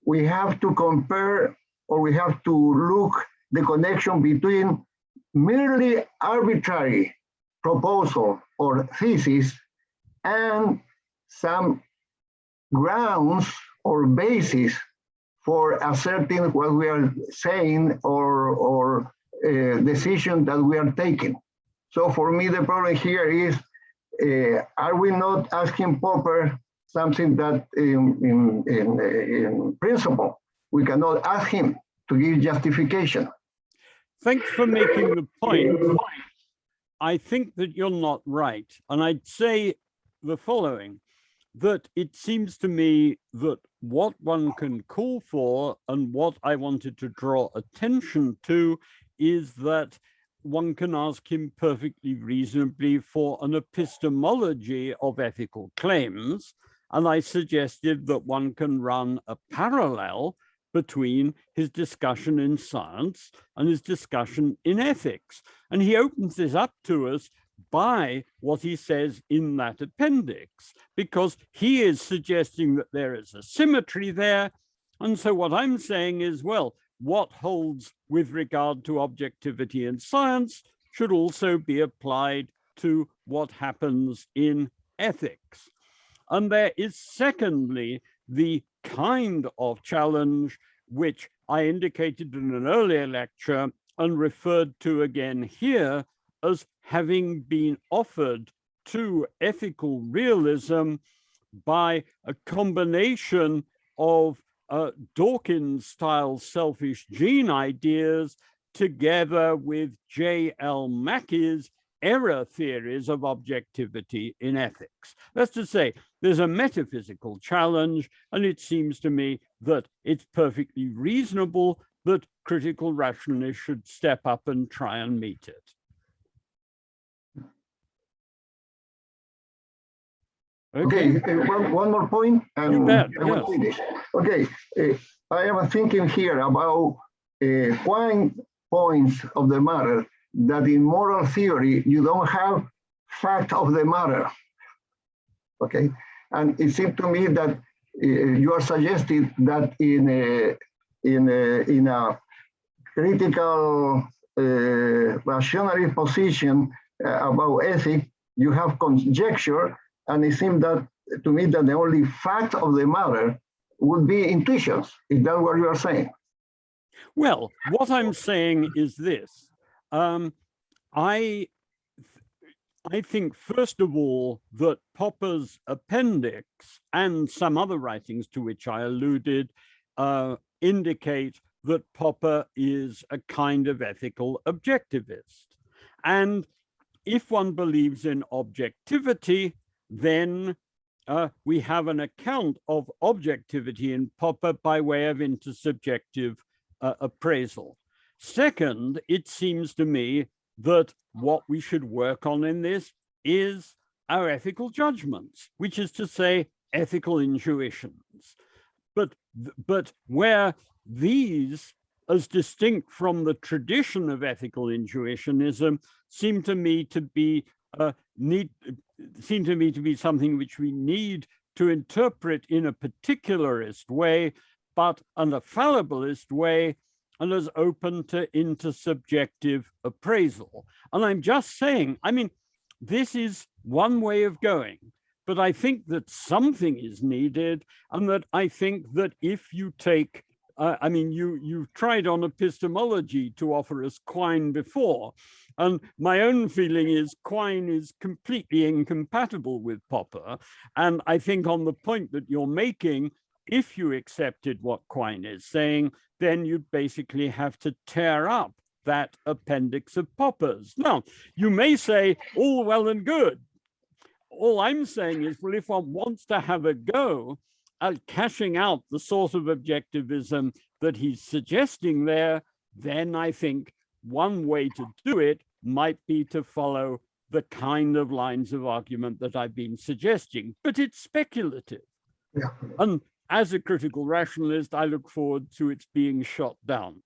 we have to compare, or we have to look the connection between merely arbitrary proposal or thesis and some grounds or basis for asserting what we are saying or decision that we are taking. So for me, the problem here is, are we not asking Popper something that in principle, we cannot ask him to give justification? Thanks for making the point. I think that you're not right. And I'd say the following, that it seems to me that what one can call for, and what I wanted to draw attention to, is that one can ask him perfectly reasonably for an epistemology of ethical claims. And I suggested that one can run a parallel between his discussion in science and his discussion in ethics. And he opens this up to us by what he says in that appendix, because he is suggesting that there is a symmetry there. And so what I'm saying is, well, what holds with regard to objectivity in science should also be applied to what happens in ethics. And there is, secondly, the kind of challenge which I indicated in an earlier lecture and referred to again here as having been offered to ethical realism by a combination of Dawkins-style selfish gene ideas together with J.L. Mackey's error theories of objectivity in ethics. That's to say, there's a metaphysical challenge, and it seems to me that it's perfectly reasonable that critical rationalists should step up and try and meet it. Okay, one more point, and you bet, I will finish. Okay, I am thinking here about Quine points of the matter, that in moral theory, you don't have fact of the matter. Okay, and it seems to me that you are suggesting that in a critical rationalist position about ethics, you have conjecture. And it seems that to me that the only fact of the matter would be intuitions. Is that what you are saying? Well, what I'm saying is this. I think, first of all, that Popper's appendix and some other writings to which I alluded indicate that Popper is a kind of ethical objectivist. And if one believes in objectivity, then we have an account of objectivity in Popper by way of intersubjective appraisal. Second, it seems to me that what we should work on in this is our ethical judgments, which is to say ethical intuitions. But where these, as distinct from the tradition of ethical intuitionism, seem to me to be something which we need to interpret in a particularist way, but in a fallibilist way, and as open to intersubjective appraisal. And I'm just saying, I mean, this is one way of going, but I think that something is needed, and that I think that if you take, I mean, you've tried on epistemology to offer us Quine before, and my own feeling is Quine is completely incompatible with Popper. And I think on the point that you're making, if you accepted what Quine is saying, then you basically have to tear up that appendix of Popper's. Now, you may say, all well and good. All I'm saying is, well, if one wants to have a go at cashing out the sort of objectivism that he's suggesting there, then I think one way to do it might be to follow the kind of lines of argument that I've been suggesting, but it's speculative. Yeah. And as a critical rationalist, I look forward to its being shot down.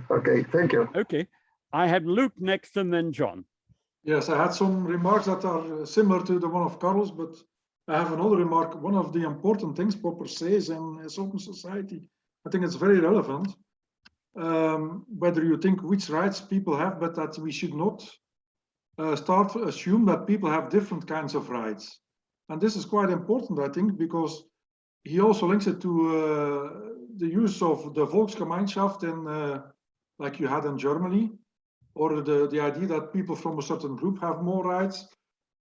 Okay, thank you. Okay, I had Luke next and then John. Yes, I had some remarks that are similar to the one of Carlos, but I have another remark. One of the important things Popper says in his Open Society, I think it's very relevant, whether you think which rights people have, but that we should not start to assume that people have different kinds of rights. And this is quite important, I think, because he also links it to the use of the Volksgemeinschaft in, like you had in Germany, or the idea that people from a certain group have more rights.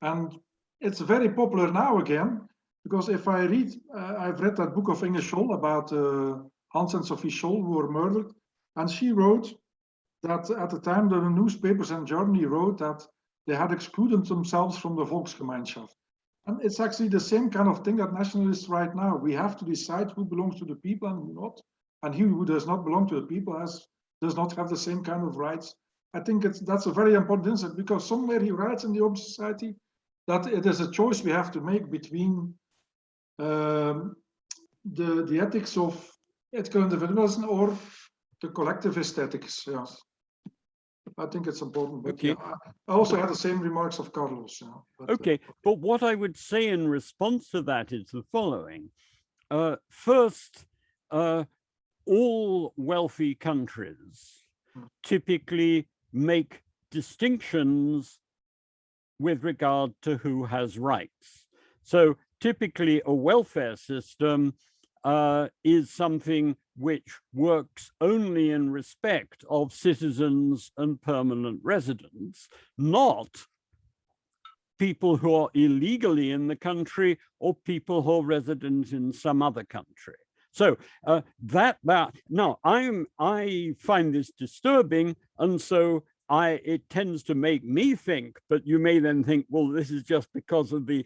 And it's very popular now again, because if I read, I've read that book of Inge Scholl about Hans and Sophie Scholl who were murdered. And she wrote that at the time the newspapers in Germany wrote that they had excluded themselves from the Volksgemeinschaft. And it's actually the same kind of thing that nationalists right now. We have to decide who belongs to the people and who not. And he who does not belong to the people does not have the same kind of rights. I think that's a very important insight, because somewhere he writes in the Open Society that it is a choice we have to make between the ethics of ethical individualism or the collectivist ethics. Yes, I think it's important. But okay. Yeah, I also had the same remarks of Carlos. Yeah, but, okay, but what I would say in response to that is the following. First, all wealthy countries typically make distinctions with regard to who has rights. So typically a welfare system is something which works only in respect of citizens and permanent residents, not people who are illegally in the country or people who are residents in some other country. So now I find this disturbing, and so it tends to make me think, but you may then think, well, this is just because of the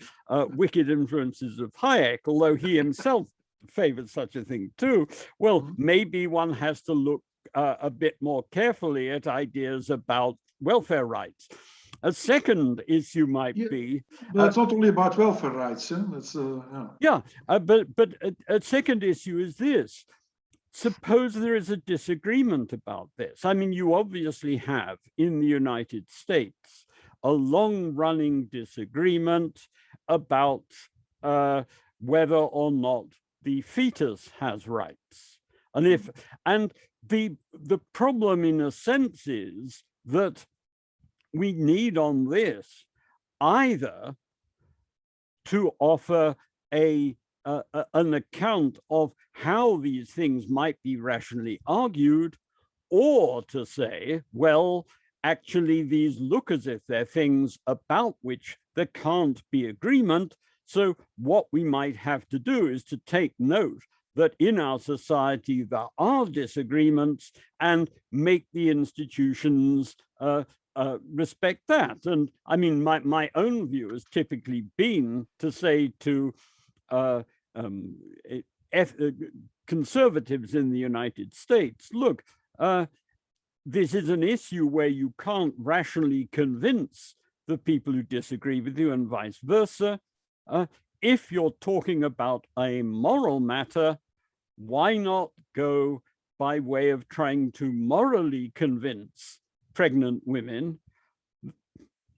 wicked influences of Hayek, although he himself favored such a thing too. Well, maybe one has to look a bit more carefully at ideas about welfare rights. A second issue might be... But it's not only about welfare rights. It's, but a second issue is this. Suppose there is a disagreement about this. I mean, you obviously have in the United States a long-running disagreement about whether or not the fetus has rights. And the problem in a sense is that we need on this either to offer an account of how these things might be rationally argued, or to say, well, actually these look as if they're things about which there can't be agreement. So what we might have to do is to take note that in our society there are disagreements and make the institutions respect that. And I mean, my own view has typically been to say to conservatives in the United States, look, this is an issue where you can't rationally convince the people who disagree with you and vice versa. If you're talking about a moral matter, why not go by way of trying to morally convince pregnant women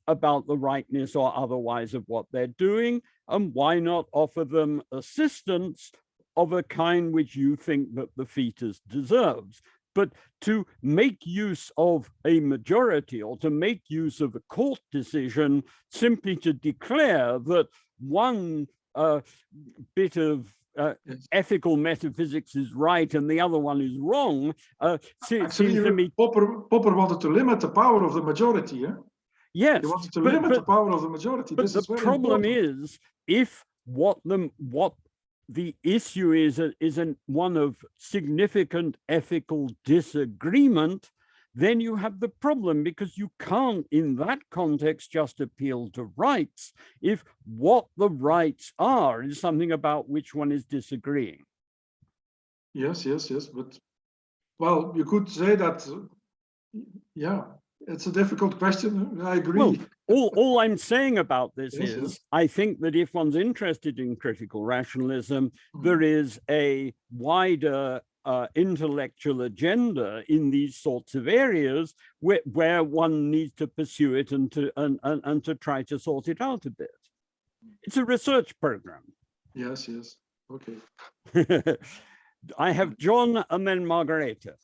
about the rightness or otherwise of what they're doing, and why not offer them assistance of a kind which you think that the fetus deserves? But to make use of a majority or to make use of a court decision simply to declare that one bit of ethical metaphysics is right and the other one is wrong, seems to me... Popper wanted to limit the power of the majority, yeah? Yes. He wanted to limit the power of the majority. But the problem is, if what the issue is one of significant ethical disagreement, then you have the problem, because you can't in that context just appeal to rights if what the rights are is something about which one is disagreeing. Yes, but Well, you could say that, yeah, it's a difficult question. I agree. Well, all I'm saying about this Yes, is, yes. I think that if one's interested in critical rationalism, there is a wider intellectual agenda in these sorts of areas where one needs to pursue it and to try to sort it out a bit. It's a research program. Yes, yes. Okay. I have John and then Margareta.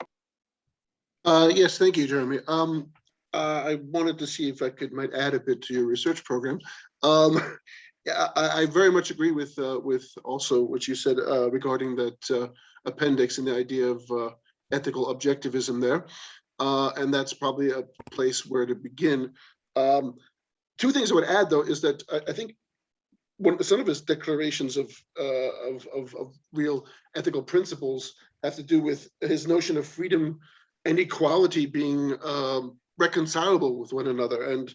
Yes, thank you, Jeremy. I wanted to see if I might add a bit to your research program. Yeah, I very much agree with also what you said regarding that appendix and the idea of ethical objectivism there, and that's probably a place where to begin. Two things I would add, though, is that I think some of his declarations of real ethical principles have to do with his notion of freedom and equality being reconcilable with one another. And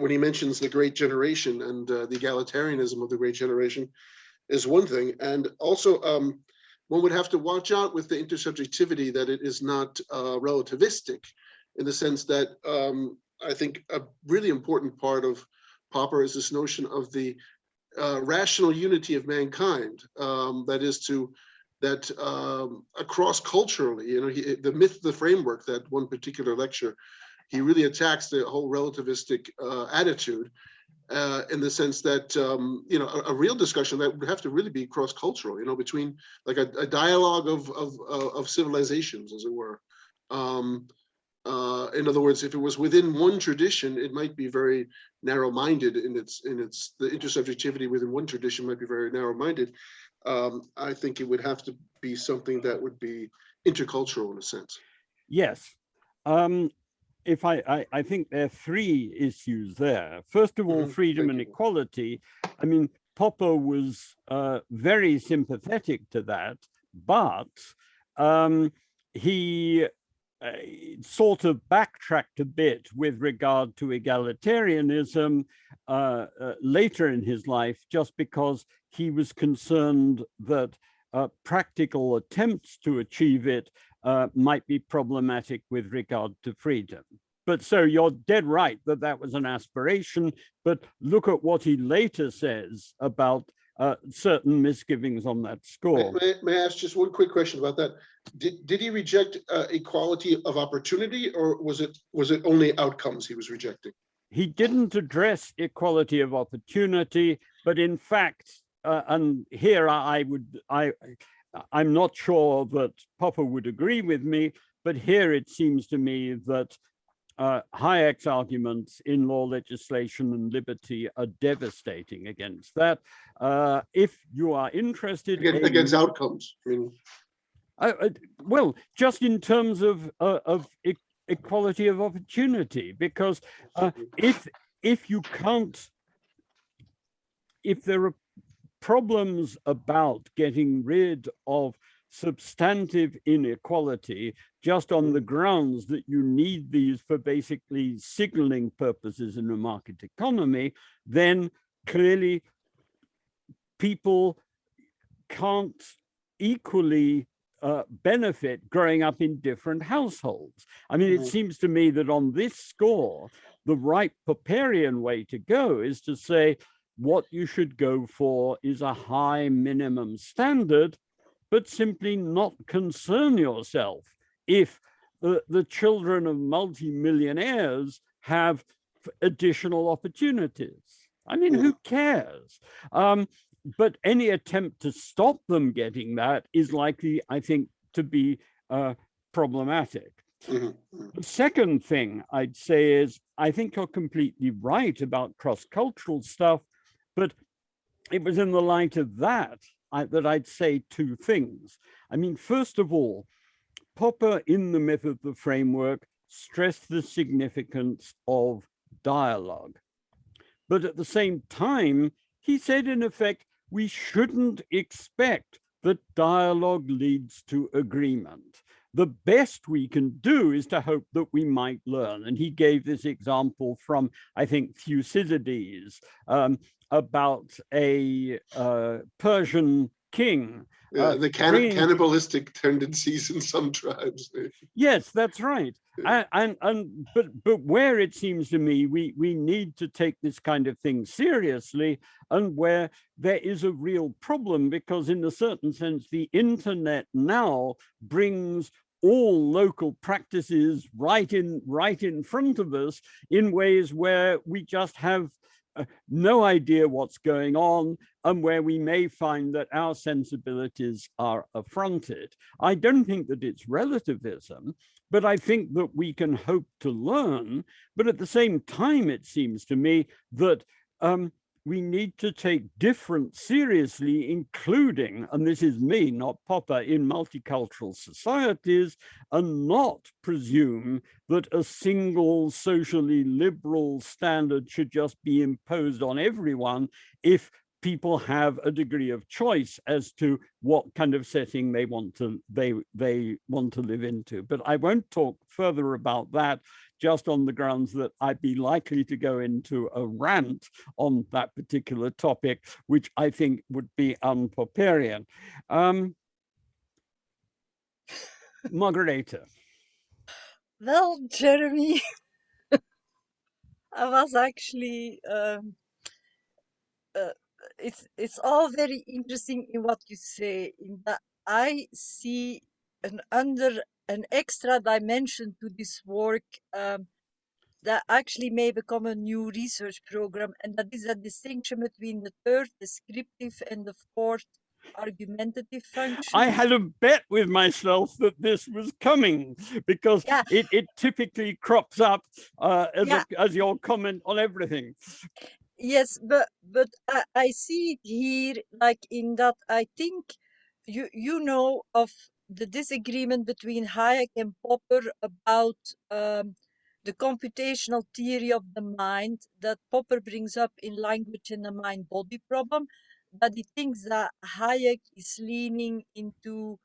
when he mentions the great generation and the egalitarianism of the great generation is one thing. And also one would have to watch out with the intersubjectivity that it is not relativistic, in the sense that I think a really important part of Popper is this notion of the rational unity of mankind. That is that across culturally, the myth, the framework, that one particular lecture, he really attacks the whole relativistic attitude in the sense that, a real discussion that would have to really be cross-cultural, between like a dialogue of civilizations, as it were. In other words, if it was within one tradition, it might be very narrow-minded the intersubjectivity within one tradition might be very narrow-minded. I think it would have to be something that would be intercultural in a sense. Yes. I think there are three issues there. First of all, freedom and equality. I mean, Popper was very sympathetic to that, but he sort of backtracked a bit with regard to egalitarianism later in his life, just because he was concerned that practical attempts to achieve it might be problematic with regard to freedom. But so you're dead right that was an aspiration, but look at what he later says about certain misgivings on that score. May I ask just one quick question about that? Did he reject equality of opportunity, or was it only outcomes he was rejecting? He didn't address equality of opportunity, but in fact, and here I'm not sure that Popper would agree with me, but here it seems to me that Hayek's arguments in law, legislation, and liberty are devastating against that. If you are interested against outcomes, I mean. Well, just in terms of equality of opportunity, because if there are problems about getting rid of substantive inequality just on the grounds that you need these for basically signaling purposes in a market economy, then clearly people can't equally benefit growing up in different households. I mean, it seems to me that on this score, the right Popperian way to go is to say what you should go for is a high minimum standard, but simply not concern yourself if the children of multimillionaires have additional opportunities. I mean, who cares? But any attempt to stop them getting that is likely, I think, to be problematic. The second thing I'd say is, I think you're completely right about cross-cultural stuff, but it was in the light of that that I'd say two things. I mean, first of all, Popper in the myth of the framework stressed the significance of dialogue. But at the same time, he said, in effect, we shouldn't expect that dialogue leads to agreement. The best we can do is to hope that we might learn. And he gave this example from, I think, Thucydides, about a Persian king. The cannibalistic tendencies in some tribes. Yes, that's right. But where it seems to me we need to take this kind of thing seriously, and where there is a real problem, because in a certain sense the internet now brings all local practices right in front of us in ways where we just have no idea what's going on, and where we may find that our sensibilities are affronted. I don't think that it's relativism, but I think that we can hope to learn. But at the same time, it seems to me that we need to take difference seriously, including, and this is me, not Popper, in multicultural societies, and not presume that a single socially liberal standard should just be imposed on everyone if people have a degree of choice as to what kind of setting they want to live into. But I won't talk further about that, just on the grounds that I'd be likely to go into a rant on that particular topic, which I think would be unpopperian. Margareta. Well, Jeremy, I was actually, it's all very interesting in what you say, in that I see an extra dimension to this work that actually may become a new research program, and that is a distinction between the third descriptive and the fourth argumentative function. I had a bet with myself that this was coming, because it typically crops up as your comment on everything. Yes, but I see it here, like in that I think you know of the disagreement between Hayek and Popper about the computational theory of the mind that Popper brings up in Language and the Mind-Body Problem, but he thinks that Hayek is leaning into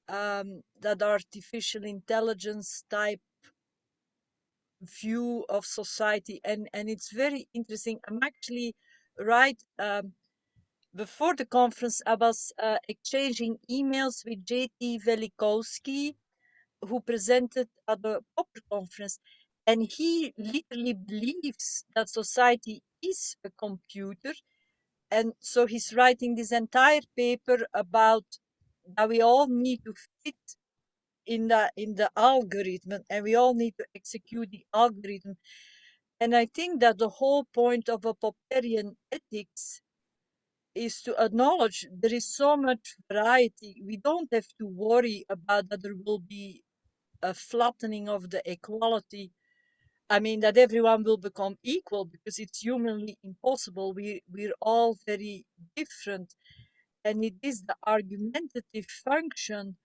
that artificial intelligence type view of society, and it's very interesting. I'm actually before the conference I was exchanging emails with J.T. Velikowski, who presented at the Popper conference, and he literally believes that society is a computer, and so he's writing this entire paper about that we all need to fit in the algorithm, and we all need to execute the algorithm. And I think that the whole point of a Popperian ethics is to acknowledge there is so much variety. We don't have to worry about that there will be a flattening of the equality. I mean, that everyone will become equal, because it's humanly impossible. We're all very different. And it is the argumentative function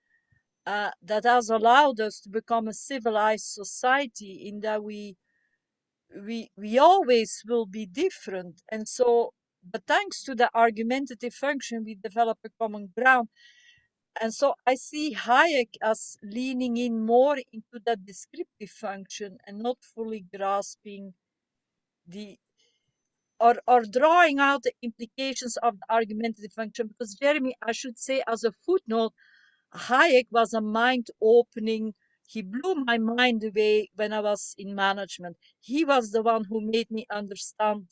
that has allowed us to become a civilized society, in that we always will be different. And so, but thanks to the argumentative function, we develop a common ground. And so I see Hayek as leaning in more into that descriptive function and not fully grasping or drawing out the implications of the argumentative function. Because Jeremy, I should say as a footnote, Hayek was a mind-opening. He blew my mind away when I was in management. He was the one who made me understand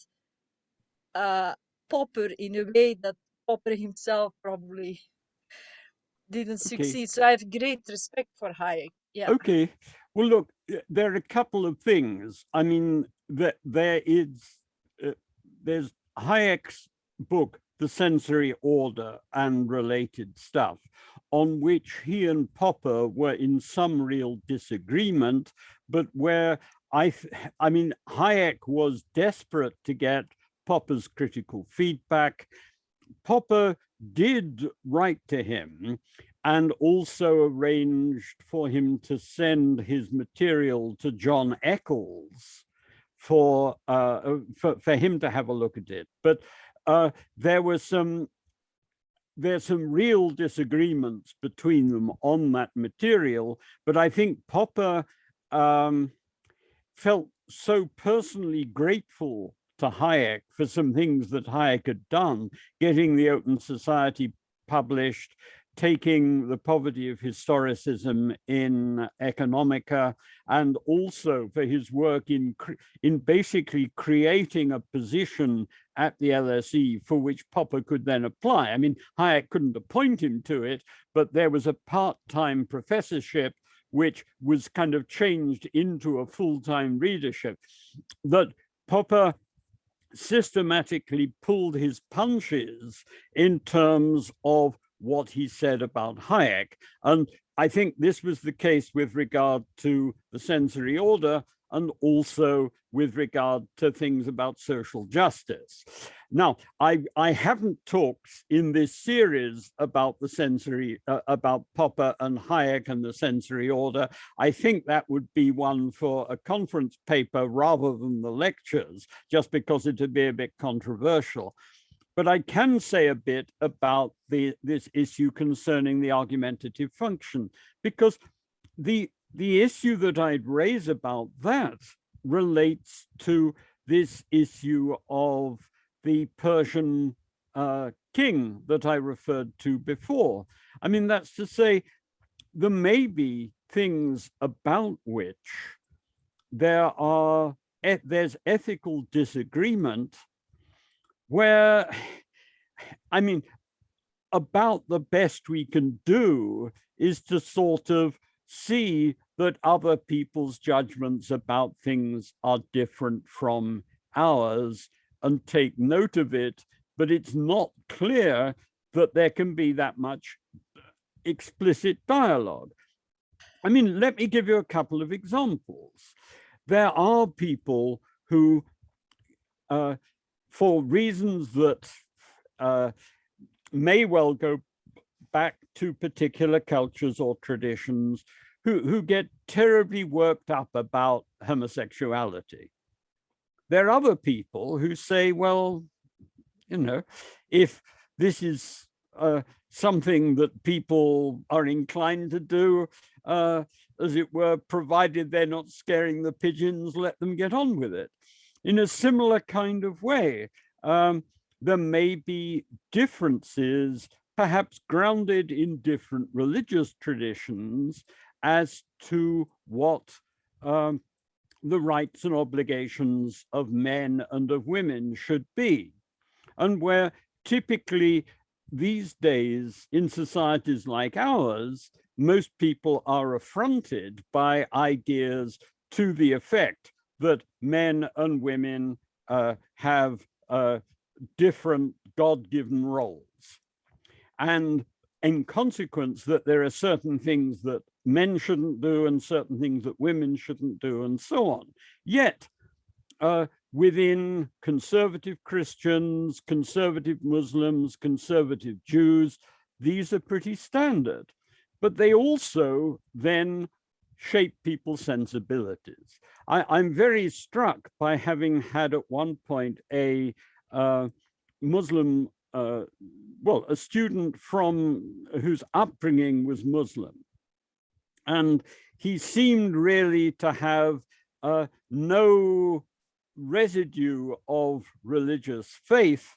Popper in a way that Popper himself probably didn't succeed. So I have great respect for Hayek. Yeah. Okay. Well, look, there are a couple of things. I mean, there's Hayek's book, The Sensory Order and Related Stuff, on which he and Popper were in some real disagreement, but where I mean, Hayek was desperate to get Popper's critical feedback. Popper did write to him and also arranged for him to send his material to John Eccles for him to have a look at it. But there's some real disagreements between them on that material. But I think Popper felt so personally grateful to Hayek for some things that Hayek had done, getting the Open Society published, taking the poverty of historicism in Economica, and also for his work in basically creating a position at the LSE for which Popper could then apply. I mean, Hayek couldn't appoint him to it, but there was a part-time professorship which was kind of changed into a full-time readership, that Popper systematically pulled his punches in terms of what he said about Hayek. And I think this was the case with regard to the sensory order and also with regard to things about social justice. Now, I haven't talked in this series about the sensory, about Popper and Hayek and the sensory order. I think that would be one for a conference paper rather than the lectures, just because it would be a bit controversial. But I can say a bit about this issue concerning the argumentative function, because the issue that I'd raise about that relates to this issue of the Persian king that I referred to before. I mean, that's to say, there may be things about which there's ethical disagreement where, I mean, about the best we can do is to sort of see that other people's judgments about things are different from ours and take note of it, but it's not clear that there can be that much explicit dialogue. I mean, let me give you a couple of examples. There are people who, for reasons that may well go back to particular cultures or traditions, who get terribly worked up about homosexuality. There are other people who say, well, you know, if this is something that people are inclined to do, as it were, provided they're not scaring the pigeons, let them get on with it. In a similar kind of way, there may be differences, perhaps grounded in different religious traditions, as to what the rights and obligations of men and of women should be. And where typically these days in societies like ours, most people are affronted by ideas to the effect that men and women have different God-given roles. And in consequence, that there are certain things that men shouldn't do and certain things that women shouldn't do and so on. Yet, within conservative Christians, conservative Muslims, conservative Jews, these are pretty standard. But they also then shape people's sensibilities. I'm very struck by having had at one point a Muslim, well, a student whose upbringing was Muslim. And he seemed really to have no residue of religious faith.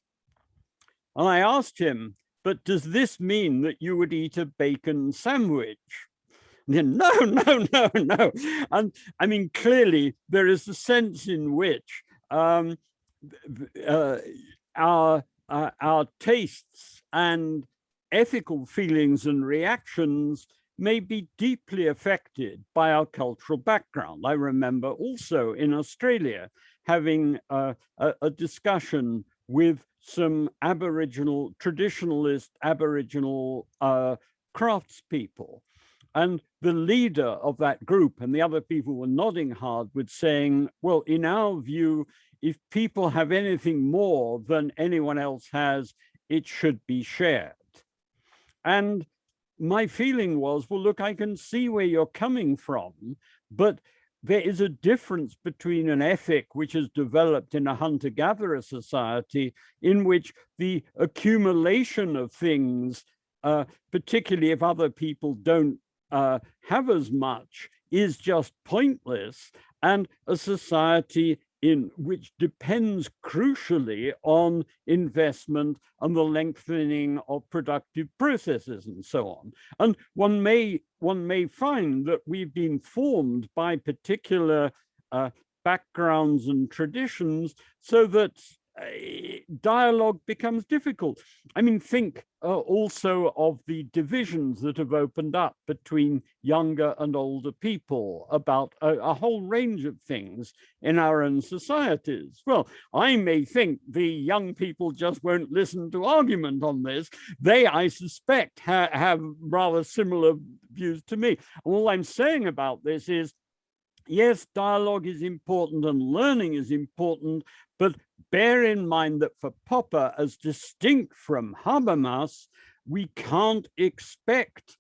And I asked him, but does this mean that you would eat a bacon sandwich? And then, no. And I mean, clearly there is a sense in which our tastes and ethical feelings and reactions may be deeply affected by our cultural background. I remember also in Australia having a discussion with some traditionalist Aboriginal craftspeople. And the leader of that group and the other people were nodding hard with saying, well, in our view, if people have anything more than anyone else has, it should be shared. And my feeling was, well, look, I can see where you're coming from, but there is a difference between an ethic which is developed in a hunter-gatherer society in which the accumulation of things, particularly if other people don't have as much, is just pointless, and a society which depends crucially on investment and the lengthening of productive processes and so on. And one may find that we've been formed by particular backgrounds and traditions so that dialogue becomes difficult. I mean, think also of the divisions that have opened up between younger and older people about a whole range of things in our own societies. Well, I may think the young people just won't listen to argument on this. They, I suspect, have rather similar views to me. All I'm saying about this is, yes, dialogue is important and learning is important, but bear in mind that for Popper, as distinct from Habermas, we can't expect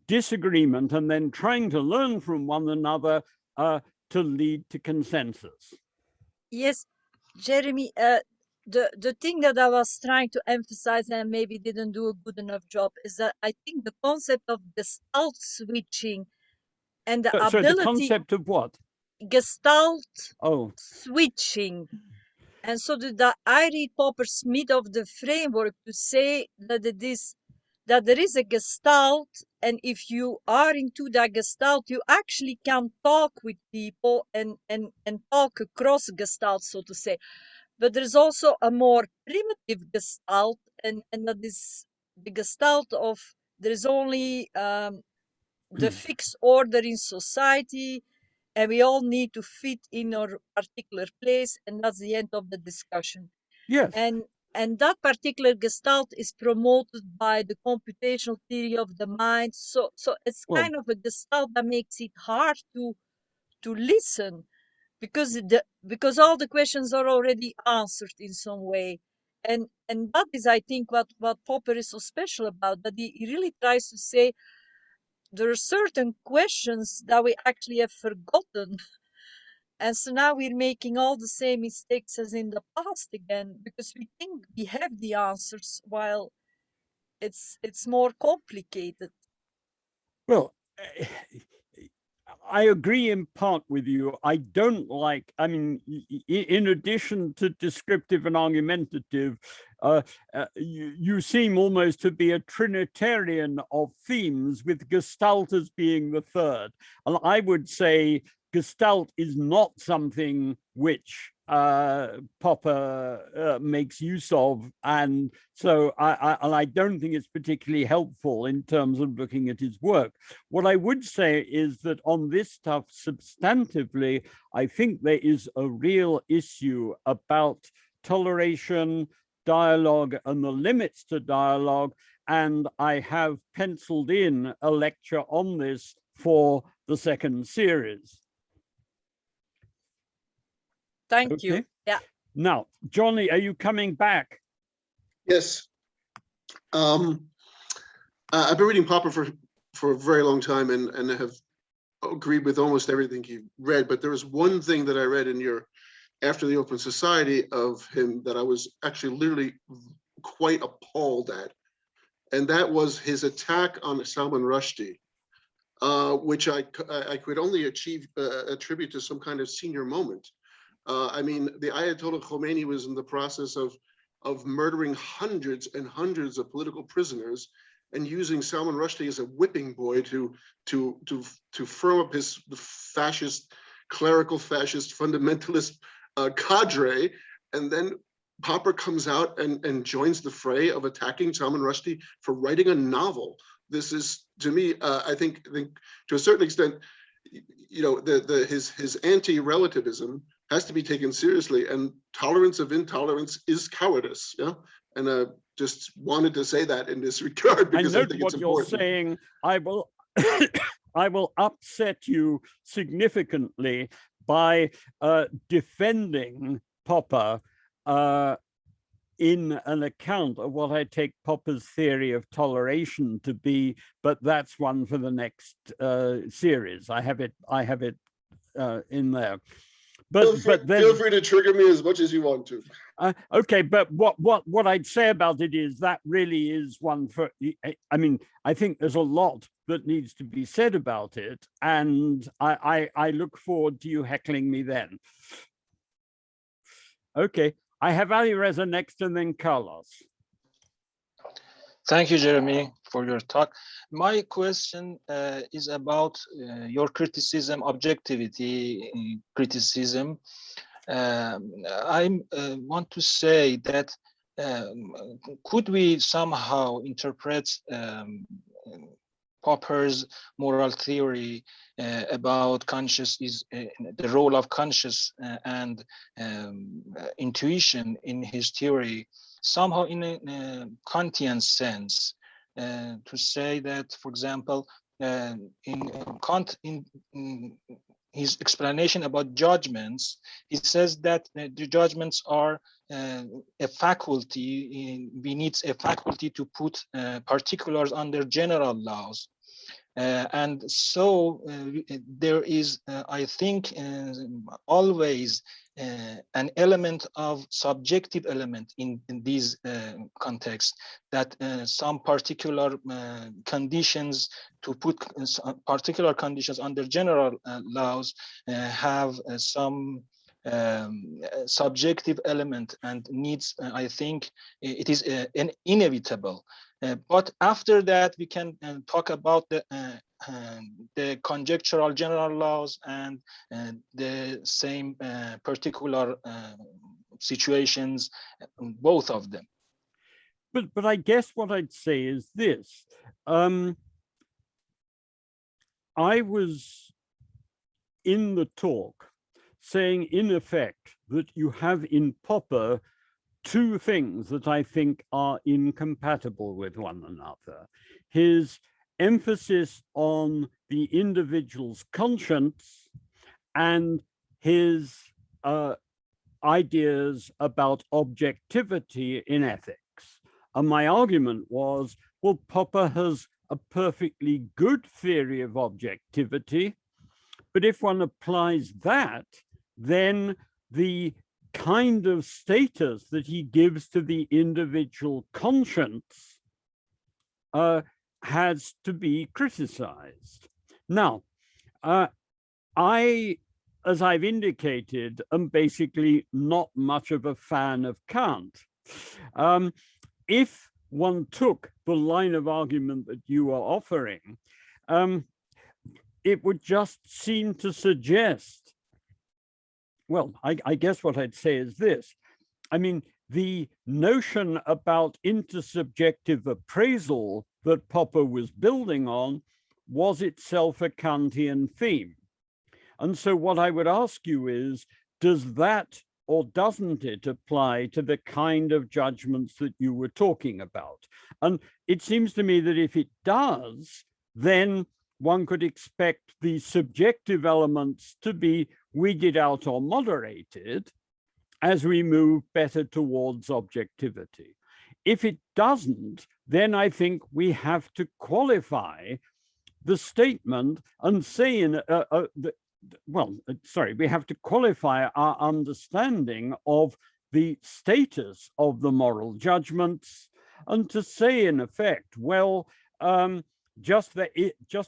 disagreement and then trying to learn from one another to lead to consensus. Yes, Jeremy, the thing that I was trying to emphasize and maybe didn't do a good enough job is that I think the concept of gestalt switching and the So ability... the concept of what? Gestalt Oh. switching. And so I read Popper's myth of the framework to say that there is a gestalt, and if you are into that gestalt, you actually can talk with people and talk across gestalt, so to say. But there's also a more primitive gestalt, and that is the gestalt of there is only the fixed order in society, and we all need to fit in our particular place, and that's the end of the discussion. Yes. And that particular gestalt is promoted by the computational theory of the mind. So it's kind of a gestalt that makes it hard to listen, because all the questions are already answered in some way. And that is, I think, what Popper is so special about, that he really tries to say there are certain questions that we actually have forgotten. And so now we're making all the same mistakes as in the past again, because we think we have the answers while it's more complicated. Well, I agree in part with you. I don't like, I mean, in addition to descriptive and argumentative, you seem almost to be a Trinitarian of themes, with Gestalt as being the third. And I would say Gestalt is not something which Popper makes use of, and so I don't think it's particularly helpful in terms of looking at his work. What I would say is that on this stuff, substantively, I think there is a real issue about toleration, dialogue, and the limits to dialogue, and I have penciled in a lecture on this for the second series. Thank you. Yeah. Now, Johnny, are you coming back? Yes. I've been reading Popper for a very long time and have agreed with almost everything he read, but there was one thing that I read in your After the Open Society of him that I was actually literally quite appalled at, and that was his attack on Salman Rushdie, which I could only attribute to some kind of senior moment. I mean, the Ayatollah Khomeini was in the process of murdering hundreds and hundreds of political prisoners and using Salman Rushdie as a whipping boy to firm up his fascist, clerical fascist, fundamentalist cadre. And then Popper comes out and joins the fray of attacking Salman Rushdie for writing a novel. This is, to me, I think to a certain extent, you know, his anti-relativism has to be taken seriously, and tolerance of intolerance is cowardice. Yeah, and just wanted to say that in this regard because I think it's important. You're saying. I will upset you significantly by defending Popper in an account of what I take Popper's theory of toleration to be, but that's one for the next series. I have it in there. But feel free to trigger me as much as you want to. Okay, but what I'd say about it is that really is one for. I mean, I think there's a lot that needs to be said about it, and I look forward to you heckling me then. Okay, I have Alireza next and then Carlos. Thank you, Jeremy, for your talk. My question is about your criticism, objectivity criticism. I want to say that could we somehow interpret Popper's moral theory about the role of conscious and intuition in his theory somehow in a Kantian sense, to say that, for example, in Kant, in his explanation about judgments, he says that the judgments are a faculty. We need a faculty to put particulars under general laws. And so there is, I think, always an element of subjective element in these contexts, that some particular conditions, to put particular conditions under general laws, have some subjective element and needs, I think it is an inevitable. But after that, we can talk about the conjectural general laws and the same particular situations, both of them. But I guess what I'd say is this. I was in the talk saying, in effect, that you have in Popper two things that I think are incompatible with one another. His emphasis on the individual's conscience and his ideas about objectivity in ethics. And my argument was, well, Popper has a perfectly good theory of objectivity, but if one applies that, then the kind of status that he gives to the individual conscience has to be criticized. Now, I, as I've indicated, am basically not much of a fan of Kant. If one took the line of argument that you are offering, it would just seem to suggest, well, I guess what I'd say is this. I mean, the notion about intersubjective appraisal that Popper was building on was itself a Kantian theme. And so what I would ask you is, does that or doesn't it apply to the kind of judgments that you were talking about? And it seems to me that if it does, then one could expect the subjective elements to be weeded out or moderated as we move better towards objectivity. If it doesn't, then I think we have to qualify the statement and say we have to qualify our understanding of the status of the moral judgments, and to say in effect, well, just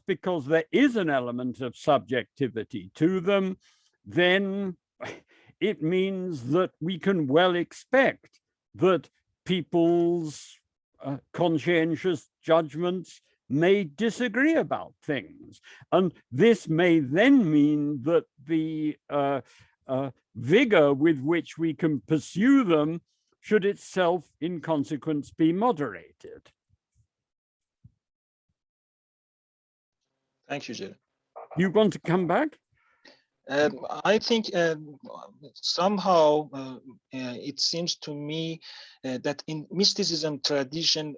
because there is an element of subjectivity to them, then it means that we can well expect that people's conscientious judgments may disagree about things. And this may then mean that the vigor with which we can pursue them should itself, in consequence, be moderated. Thank you, Jerry. You want to come back? I think somehow it seems to me that in mysticism tradition,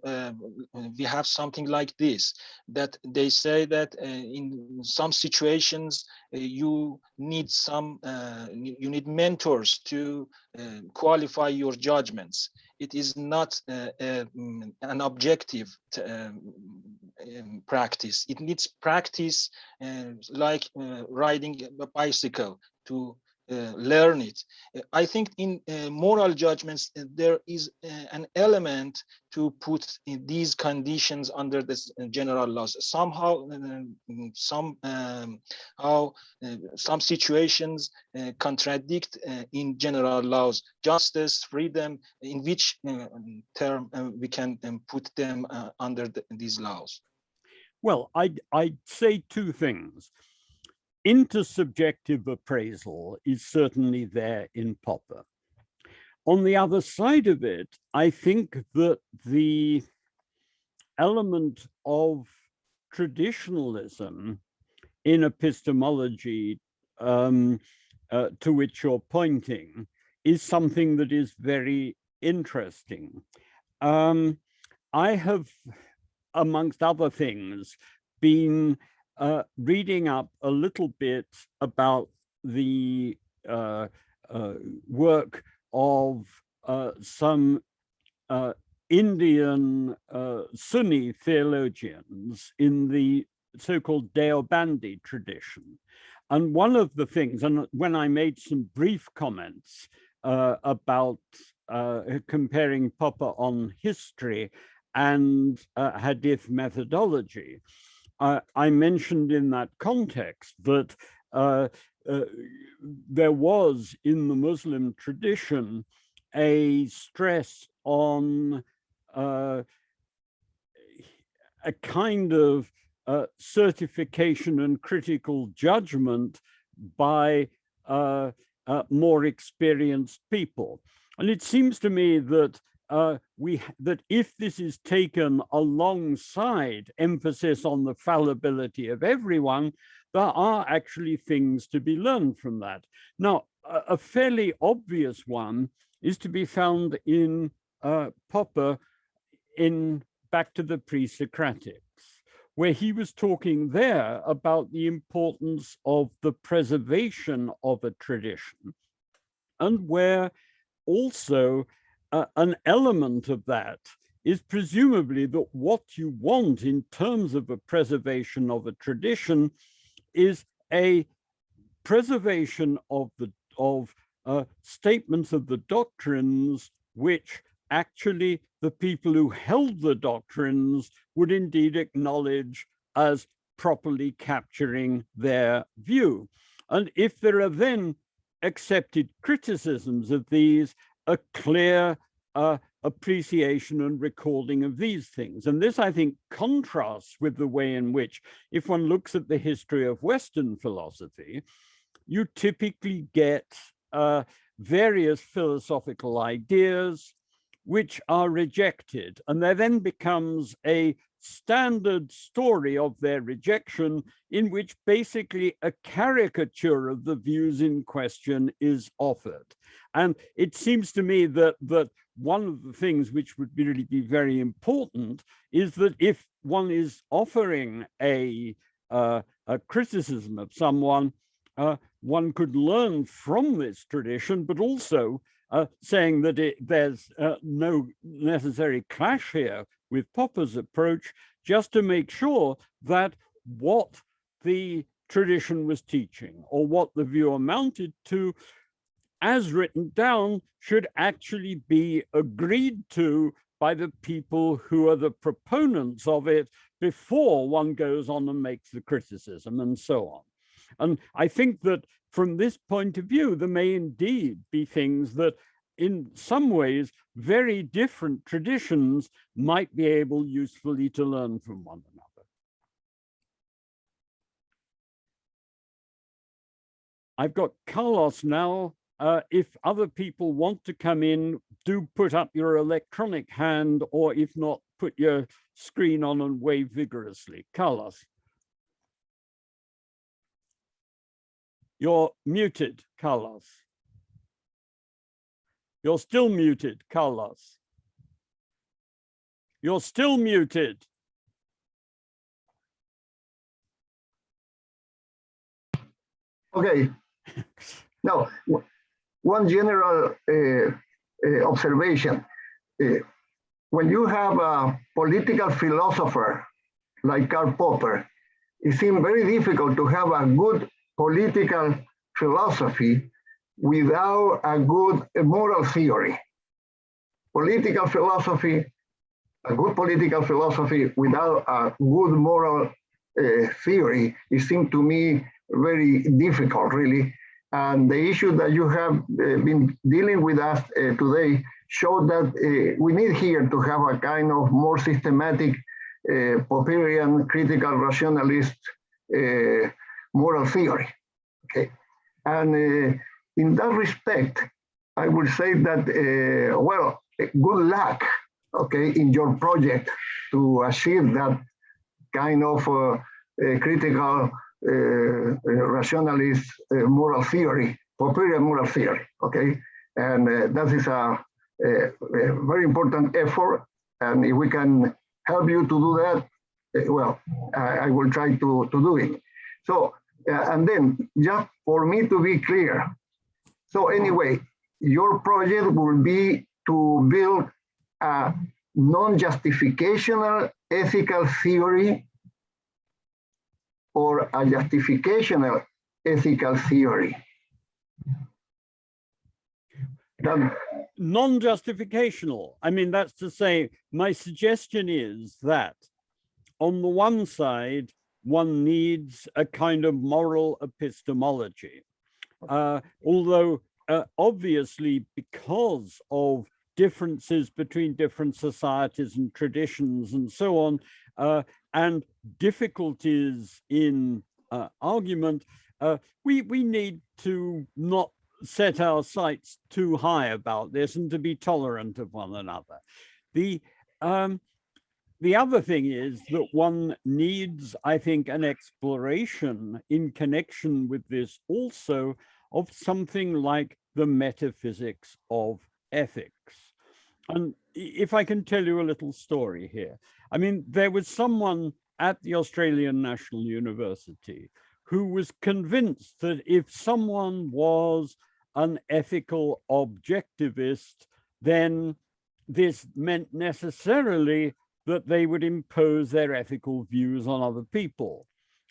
we have something like this, that they say that in some situations you need mentors to qualify your judgments. It is not an objective practice. It needs practice like riding a bicycle to learn it. I think in moral judgments, there is an element to put in these conditions under this general laws. Somehow, some situations contradict in general laws. Justice, freedom, in which term we can put them under these laws? Well, I'd say two things. Intersubjective appraisal is certainly there in Popper. On the other side of it, I think that the element of traditionalism in epistemology to which you're pointing is something that is very interesting. I have, amongst other things, been reading up a little bit about the work of some Indian Sunni theologians in the so-called Deobandi tradition. And one of the things, and when I made some brief comments about comparing Popper on history and Hadith methodology, I mentioned in that context that there was in the Muslim tradition a stress on a kind of certification and critical judgment by more experienced people. And it seems to me that that if this is taken alongside emphasis on the fallibility of everyone, there are actually things to be learned from that. Now, a fairly obvious one is to be found in Popper in Back to the Pre-Socratics, where he was talking there about the importance of the preservation of a tradition, and where also an element of that is presumably that what you want in terms of a preservation of a tradition is a preservation of the statements of the doctrines which actually the people who held the doctrines would indeed acknowledge as properly capturing their view. And if there are then accepted criticisms of these, a clear appreciation and recording of these things. And this, I think, contrasts with the way in which, if one looks at the history of Western philosophy, you typically get various philosophical ideas which are rejected. And there then becomes a standard story of their rejection in which basically a caricature of the views in question is offered. And it seems to me that one of the things which would really be very important is that if one is offering a criticism of someone, one could learn from this tradition, but also saying that there's no necessary clash here with Popper's approach, just to make sure that what the tradition was teaching or what the view amounted to, as written down, should actually be agreed to by the people who are the proponents of it before one goes on and makes the criticism and so on. And I think that from this point of view, there may indeed be things that in some ways, very different traditions might be able usefully to learn from one another. I've got Carlos now. If other people want to come in, do put up your electronic hand, or if not, put your screen on and wave vigorously. Carlos. You're muted, Carlos. You're still muted, Carlos. You're still muted. Okay. Now, one general observation. When you have a political philosopher like Karl Popper, it seems very difficult to have a good political philosophy without a good moral theory. Political philosophy, a good political philosophy without a good moral theory, it seemed to me very difficult, really. And the issue that you have been dealing with us today showed that we need here to have a kind of more systematic Popperian critical rationalist moral theory. Okay, and in that respect, I would say that well, good luck, okay, in your project to achieve that kind of critical rationalist moral theory, Popperian moral theory. Okay, and that is a very important effort, and if we can help you to do that, well, I will try to do it. So, and then just for me to be clear, so anyway, your project will be to build a non-justificational ethical theory or a justificational ethical theory. Non-justificational. I mean, that's to say, my suggestion is that on the one side, one needs a kind of moral epistemology. Although obviously, because of differences between different societies and traditions and so on, and difficulties in argument, we need to not set our sights too high about this and to be tolerant of one another. The other thing is that one needs, I think, an exploration in connection with this also of something like the metaphysics of ethics. And if I can tell you a little story here, I mean, there was someone at the Australian National University who was convinced that if someone was an ethical objectivist, then this meant necessarily that they would impose their ethical views on other people.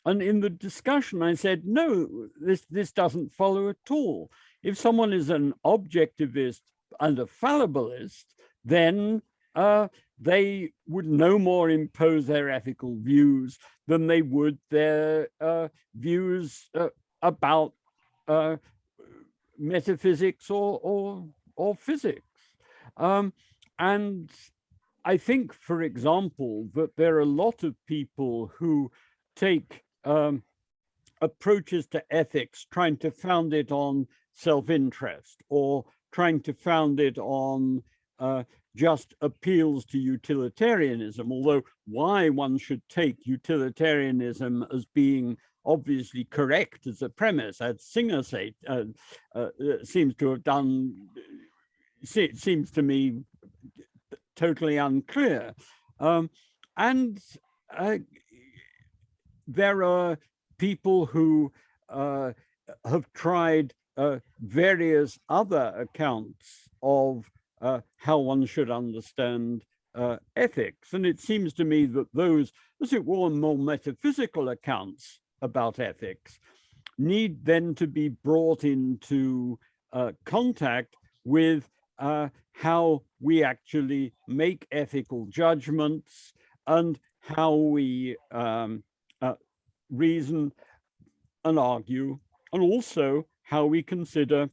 And in the discussion, I said, no, this doesn't follow at all. If someone is an objectivist and a fallibilist, then they would no more impose their ethical views than they would their views about metaphysics or physics. And I think, for example, that there are a lot of people who take approaches to ethics trying to found it on self-interest or trying to found it on just appeals to utilitarianism, although why one should take utilitarianism as being obviously correct as a premise, as Singer said, seems to have done, seems to me totally unclear. And there are people who have tried various other accounts of how one should understand ethics. And it seems to me that those, as it were, more metaphysical accounts about ethics need then to be brought into contact with how we actually make ethical judgments and how we reason and argue, and also how we consider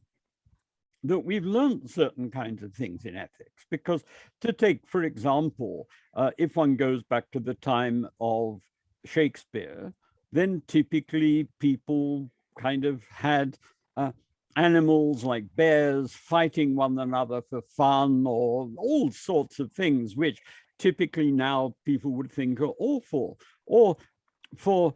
that we've learned certain kinds of things in ethics. Because to take, for example, if one goes back to the time of Shakespeare, then typically people kind of had animals like bears fighting one another for fun or all sorts of things, which typically now people would think are awful. Or for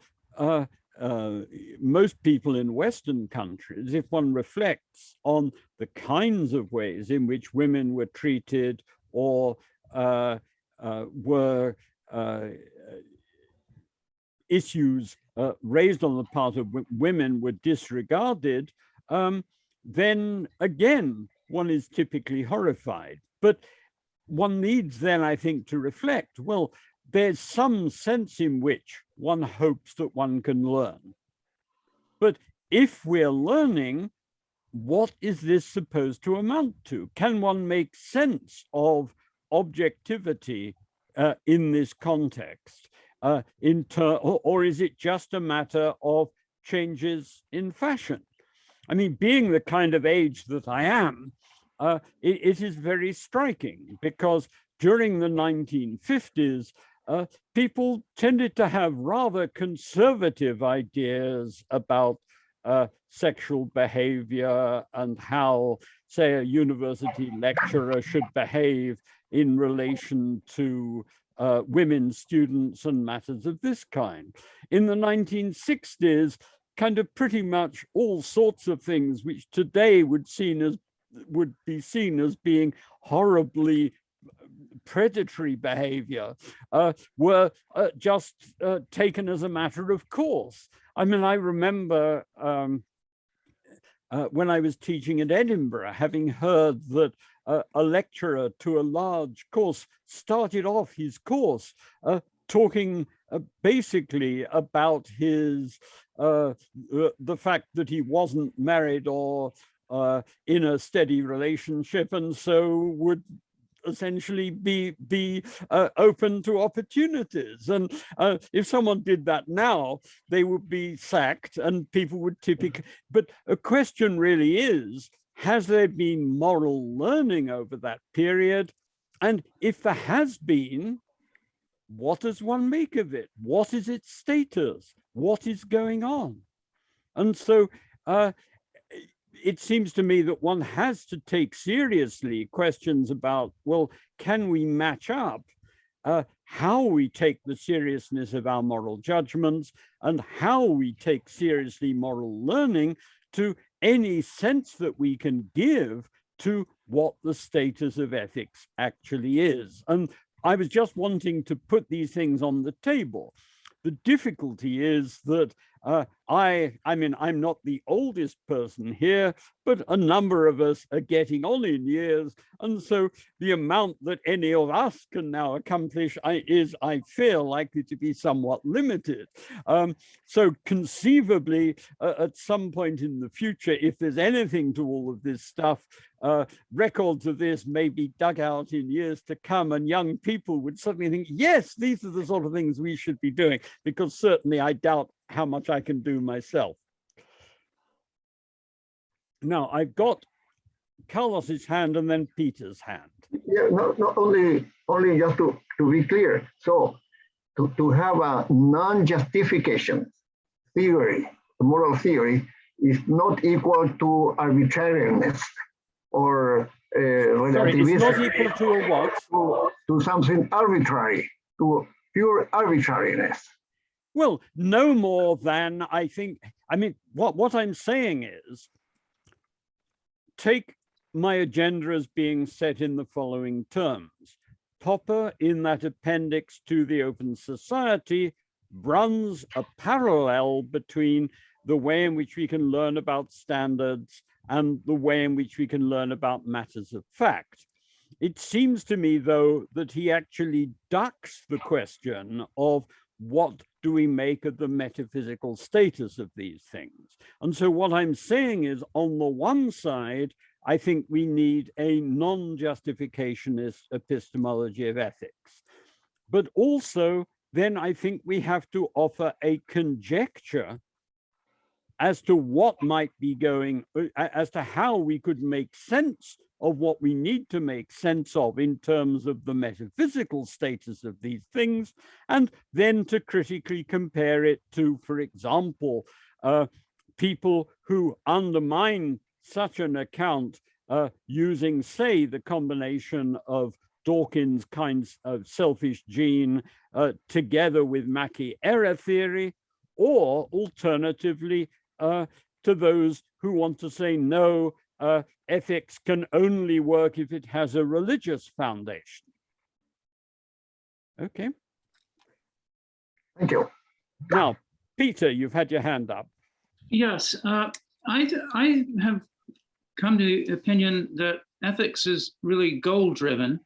most people in Western countries, if one reflects on the kinds of ways in which women were treated or were issues raised on the part of women were disregarded, then again, one is typically horrified. But one needs then, I think, to reflect, well, there's some sense in which one hopes that one can learn. But if we're learning, what is this supposed to amount to? Can one make sense of objectivity in this context? Or is it just a matter of changes in fashion? I mean, being the kind of age that I am, it is very striking, because during the 1950s, people tended to have rather conservative ideas about sexual behavior and how, say, a university lecturer should behave in relation to women students and matters of this kind. In the 1960s, kind of pretty much all sorts of things which today would be seen as being horribly predatory behavior were just taken as a matter of course. I mean, I remember when I was teaching at Edinburgh, having heard that a lecturer to a large course started off his course talking basically about his the fact that he wasn't married or in a steady relationship, and so would essentially be open to opportunities. And if someone did that now, they would be sacked and people would typically, but a question really is, has there been moral learning over that period? And if there has been, what does one make of it? What is its status? What is going on? And so it seems to me that one has to take seriously questions about, well, can we match up how we take the seriousness of our moral judgments and how we take seriously moral learning to any sense that we can give to what the status of ethics actually is. And I was just wanting to put these things on the table. The difficulty is that I mean, I'm not the oldest person here, but a number of us are getting on in years. And so the amount that any of us can now accomplish is, I feel, likely to be somewhat limited. So conceivably, at some point in the future, if there's anything to all of this stuff, records of this may be dug out in years to come, and young people would suddenly think, yes, these are the sort of things we should be doing, because certainly I doubt how much I can do myself. Now, I've got Carlos's hand and then Peter's hand. Yeah, not only just to be clear. So to have a non-justification theory, moral theory, is not equal to arbitrariness or relativism. Sorry, it's not equal to a what? To something arbitrary, to pure arbitrariness. Well, no more than I think, I mean, what I'm saying is, take my agenda as being set in the following terms. Popper, in that appendix to the Open Society, runs a parallel between the way in which we can learn about standards and the way in which we can learn about matters of fact. It seems to me, though, that he actually ducks the question of what do we make of the metaphysical status of these things. And so what I'm saying is, on the one side, I think we need a non-justificationist epistemology of ethics. But also, then I think we have to offer a conjecture as to what might be going, as to how we could make sense of what we need to make sense of in terms of the metaphysical status of these things, and then to critically compare it to, for example, people who undermine such an account using, say, the combination of Dawkins' kinds of selfish gene together with Mackey error theory, or alternatively to those who want to say, no, ethics can only work if it has a religious foundation. Okay. Thank you. Now, Peter, you've had your hand up. Yes, I have come to the opinion that ethics is really goal-driven,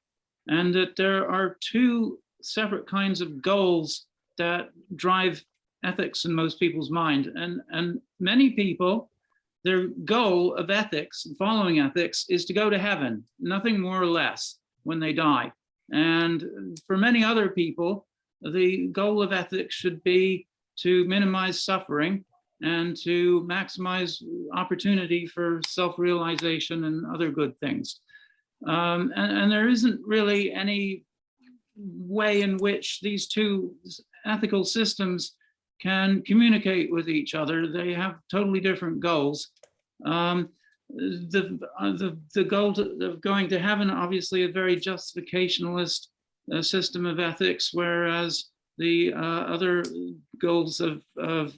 and that there are two separate kinds of goals that drive ethics in most people's mind. And many people their goal of ethics, following ethics, is to go to heaven, nothing more or less when they die. And for many other people, the goal of ethics should be to minimize suffering and to maximize opportunity for self-realization and other good things. And there isn't really any way in which these two ethical systems can communicate with each other. They have totally different goals. The goal of going to heaven, obviously a very justificationalist system of ethics, whereas the other goals of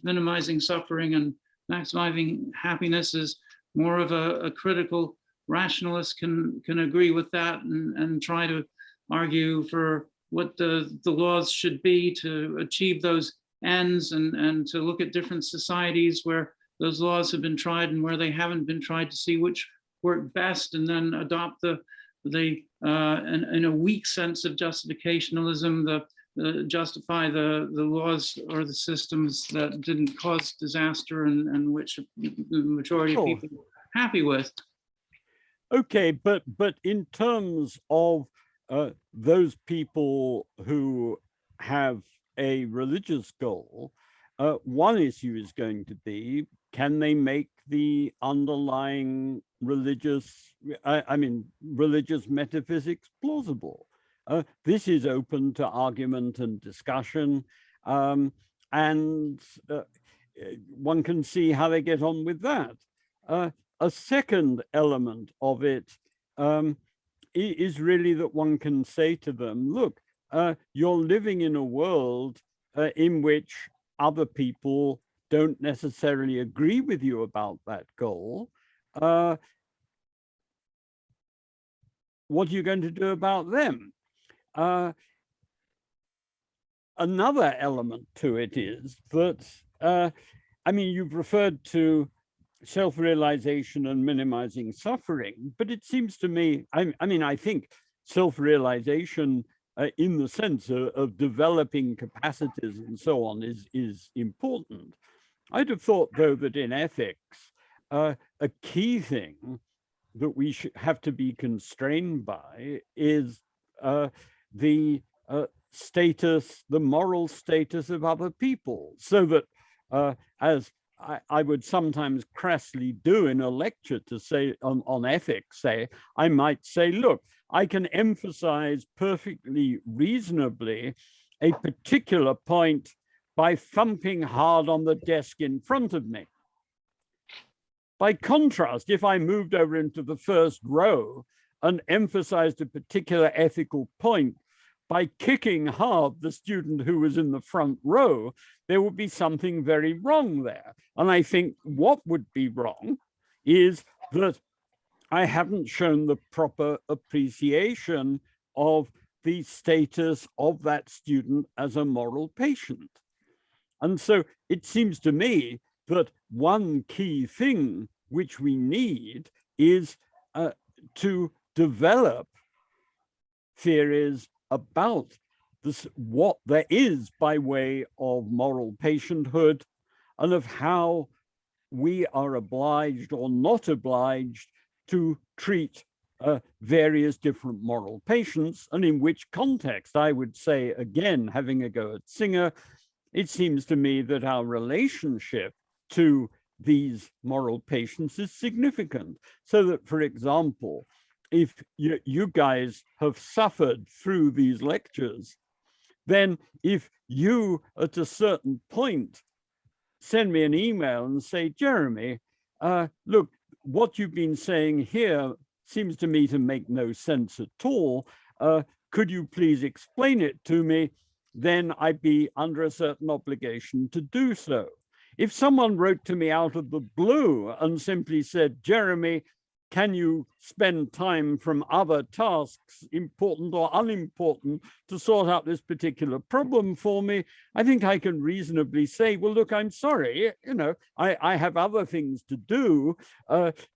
minimizing suffering and maximizing happiness is more of a critical rationalist can agree with that and try to argue for what the laws should be to achieve those ends, and to look at different societies where those laws have been tried and where they haven't been tried, to see which work best, and then adopt in a weak sense of justificationalism, justify the laws or the systems that didn't cause disaster and which the majority of people are happy with. Okay, but in terms of those people who have a religious goal, one issue is going to be, can they make the underlying religious, religious metaphysics plausible? This is open to argument and discussion, and one can see how they get on with that. A second element of it is really that one can say to them, look, you're living in a world in which other people don't necessarily agree with you about that goal. What are you going to do about them? Another element to it is that, you've referred to self-realization and minimizing suffering, but it seems to me, I think self-realization in the sense of developing capacities and so on is important. I'd have thought, though, that in ethics, a key thing that we have to be constrained by is the moral status of other people, so that as I would sometimes crassly do in a lecture to say on ethics, I might say, look, I can emphasize perfectly reasonably a particular point by thumping hard on the desk in front of me. By contrast, if I moved over into the first row and emphasized a particular ethical point by kicking hard the student who was in the front row, there would be something very wrong there. And I think what would be wrong is that I haven't shown the proper appreciation of the status of that student as a moral patient. And so it seems to me that one key thing which we need is to develop theories about this, what there is by way of moral patienthood, and of how we are obliged or not obliged to treat various different moral patients, and in which context. I would say, again, having a go at Singer, it seems to me that our relationship to these moral patients is significant. So that, for example, if you guys have suffered through these lectures, then if you at a certain point send me an email and say, Jeremy, look, what you've been saying here seems to me to make no sense at all. Could you please explain it to me? Then I'd be under a certain obligation to do so. If someone wrote to me out of the blue and simply said, Jeremy, can you spend time from other tasks, important or unimportant, to sort out this particular problem for me? I think I can reasonably say, well, look, I'm sorry, I have other things to do.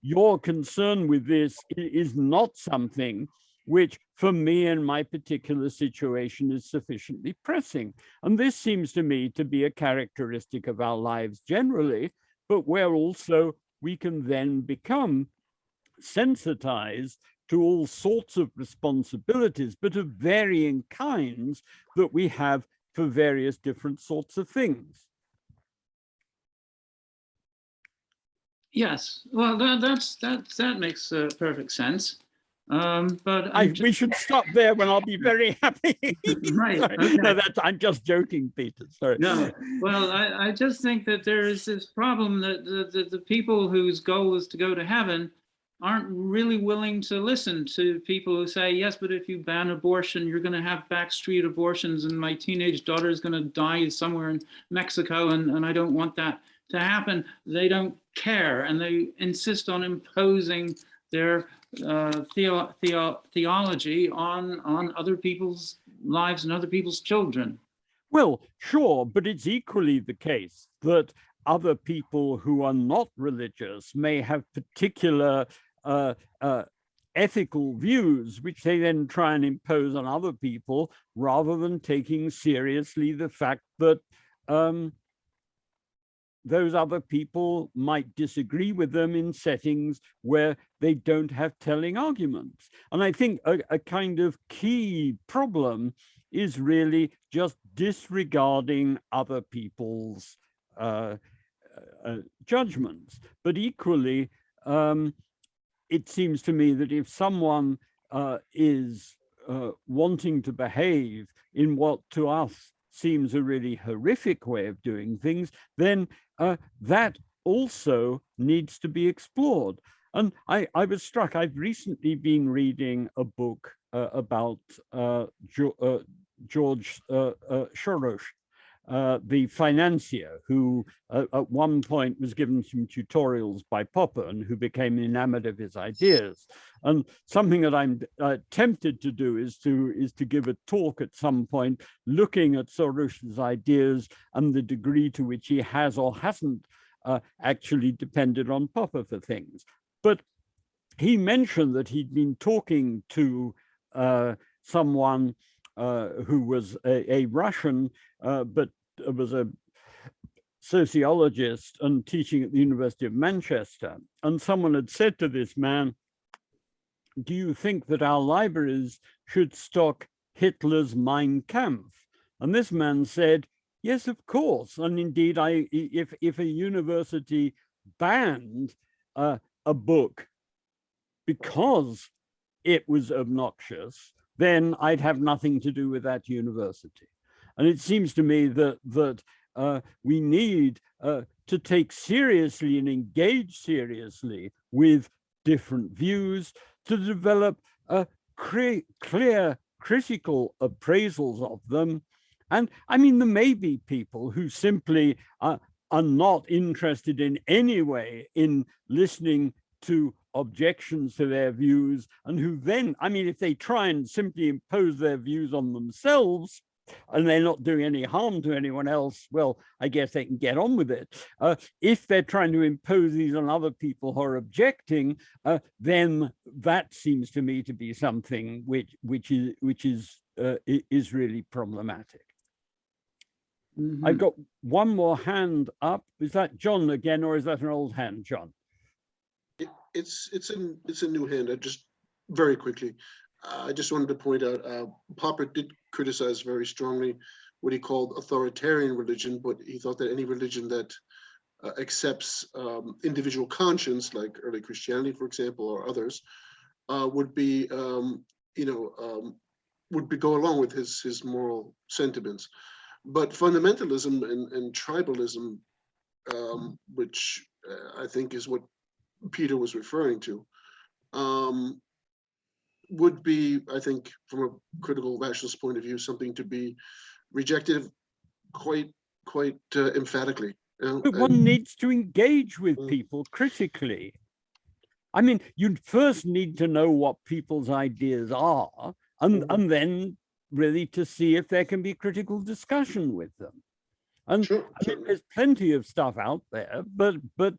Your concern with this is not something which for me in my particular situation is sufficiently pressing. And this seems to me to be a characteristic of our lives generally, but where also we can then become sensitized to all sorts of responsibilities, but of varying kinds that we have for various different sorts of things. Yes, well, that makes perfect sense. But we should stop there when I'll be very happy. Right. Okay. No, I'm just joking, Peter. Sorry. No, well, I just think that there is this problem that the people whose goal is to go to heaven aren't really willing to listen to people who say, yes, but if you ban abortion, you're going to have backstreet abortions, and my teenage daughter is going to die somewhere in Mexico, and I don't want that to happen. They don't care, and they insist on imposing their theology on other people's lives and other people's children. Well, sure, but it's equally the case that other people who are not religious may have particular ethical views, which they then try and impose on other people, rather than taking seriously the fact that those other people might disagree with them in settings where they don't have telling arguments. And I think a kind of key problem is really just disregarding other people's judgments. But equally, it seems to me that if someone is wanting to behave in what to us seems a really horrific way of doing things, then that also needs to be explored. And I was struck, I've recently been reading a book about George Soros, the financier who at one point was given some tutorials by Popper and who became enamored of his ideas. And something that I'm tempted to do is to give a talk at some point looking at Soros's ideas and the degree to which he has or hasn't actually depended on Popper for things. But he mentioned that he'd been talking to someone who was a Russian, but was a sociologist and teaching at the University of Manchester. And someone had said to this man, do you think that our libraries should stock Hitler's Mein Kampf? And this man said, yes, of course. And indeed, if a university banned a book because it was obnoxious, then I'd have nothing to do with that university. And it seems to me that we need to take seriously and engage seriously with different views, to develop clear critical appraisals of them. And I mean, there may be people who simply are not interested in any way in listening to objections to their views, and who then, I mean, if they try and simply impose their views on themselves and they're not doing any harm to anyone else, well, I guess they can get on with it. If they're trying to impose these on other people who are objecting, then that seems to me to be something which is really problematic. Mm-hmm. I've got one more hand up. Is that John again, or is that an old hand, John? It's a new hand. I just very quickly. I just wanted to point out, Popper did criticize very strongly what he called authoritarian religion, but he thought that any religion that accepts individual conscience, like early Christianity, for example, or others, would go along with his moral sentiments. But fundamentalism and tribalism, which I think is what Peter was referring to, would be, I think, from a critical rationalist point of view, something to be rejected quite emphatically. But one needs to engage with people critically. I mean, you'd first need to know what people's ideas are, and then really to see if there can be critical discussion with them. And Sure, I mean, sure. there's plenty of stuff out there, but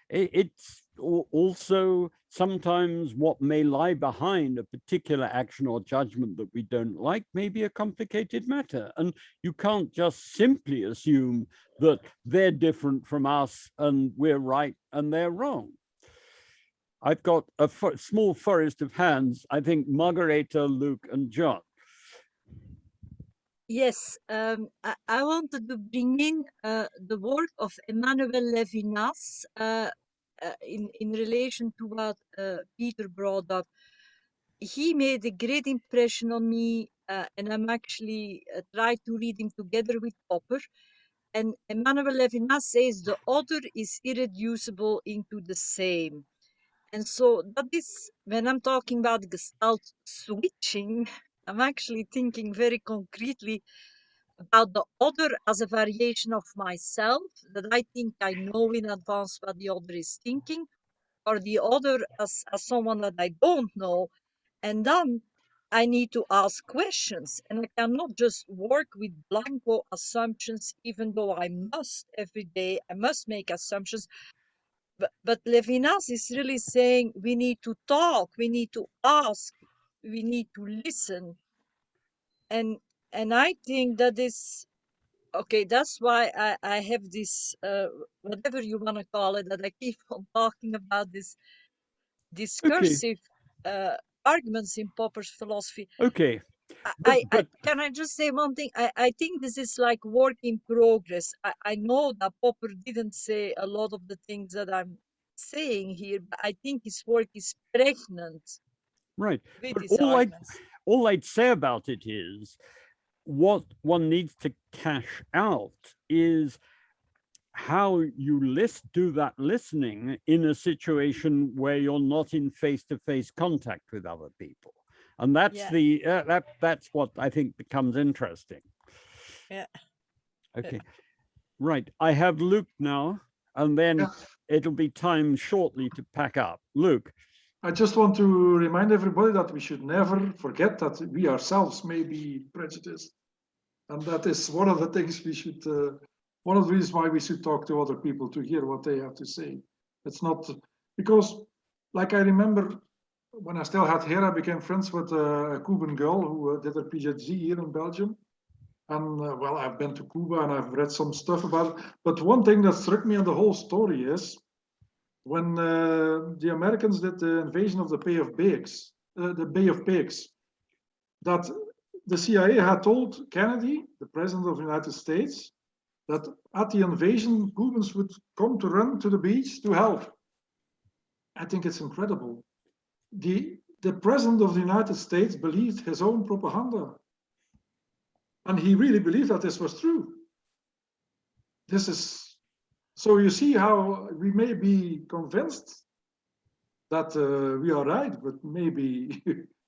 it's also sometimes what may lie behind a particular action or judgment that we don't like may be a complicated matter. And you can't just simply assume that they're different from us and we're right and they're wrong. I've got a small forest of hands. I think Margareta, Luke, and John. Yes, I wanted to bring in the work of Emmanuel Levinas in relation to what Peter brought up. He made a great impression on me, and I'm actually tried to read him together with Popper. And Emmanuel Levinas says the other is irreducible into the same. And so that is, when I'm talking about Gestalt switching, I'm actually thinking very concretely about the other as a variation of myself, that I think I know in advance what the other is thinking, or the other as someone that I don't know. And then I need to ask questions, and I cannot just work with blanco assumptions, even though I must every day, I must make assumptions. But Levinas is really saying we need to talk, we need to ask, we need to listen. And I think that is okay. That's why I have this whatever you want to call it, that I keep on talking about this discursive arguments in Popper's philosophy. Okay. Can I just say one thing? I think this is like work in progress. I know that Popper didn't say a lot of the things that I'm saying here, but I think his work is pregnant Right. with But his arguments. all I'd say about it is what one needs to cash out is how you do that listening in a situation where you're not in face-to-face contact with other people. And that's that's what I think becomes interesting. Yeah. Okay. Right. I have Luke now, and then it'll be time shortly to pack up. Luke. I just want to remind everybody that we should never forget that we ourselves may be prejudiced. And that is one of the things we should, one of the reasons why we should talk to other people to hear what they have to say. It's not, because like I remember when I still had hair, I became friends with a Cuban girl who did her PhD here in Belgium. And well, I've been to Cuba and I've read some stuff about it. But one thing that struck me in the whole story is when the Americans did the invasion of the Bay of Pigs, that the CIA had told Kennedy, the president of the United States, that at the invasion, Cubans would come to run to the beach to help. I think it's incredible. The president of the United States believed his own propaganda. And he really believed that this was true. This is, so you see how we may be convinced that we are right, but maybe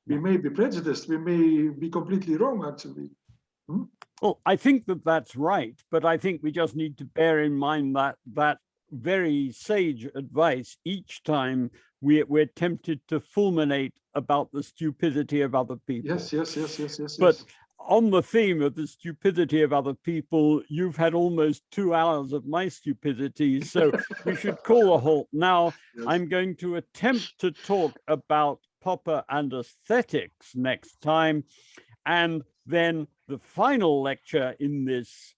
we may be prejudiced. We may be completely wrong, actually. Well, I think that that's right, but I think we just need to bear in mind that very sage advice each time we're tempted to fulminate about the stupidity of other people. Yes. But on the theme of the stupidity of other people, you've had almost 2 hours of my stupidity, so we should call a halt now. Yes. I'm going to attempt to talk about Popper and aesthetics next time, and then the final lecture in this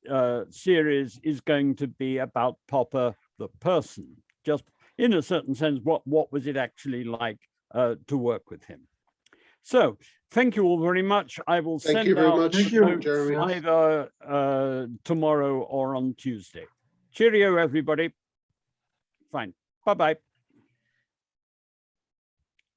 series is going to be about Popper the person, just in a certain sense, what was it actually like to work with him. So thank you all very much. I will send out Jeremy. either tomorrow or on Tuesday. Cheerio, everybody. Fine. Bye-bye.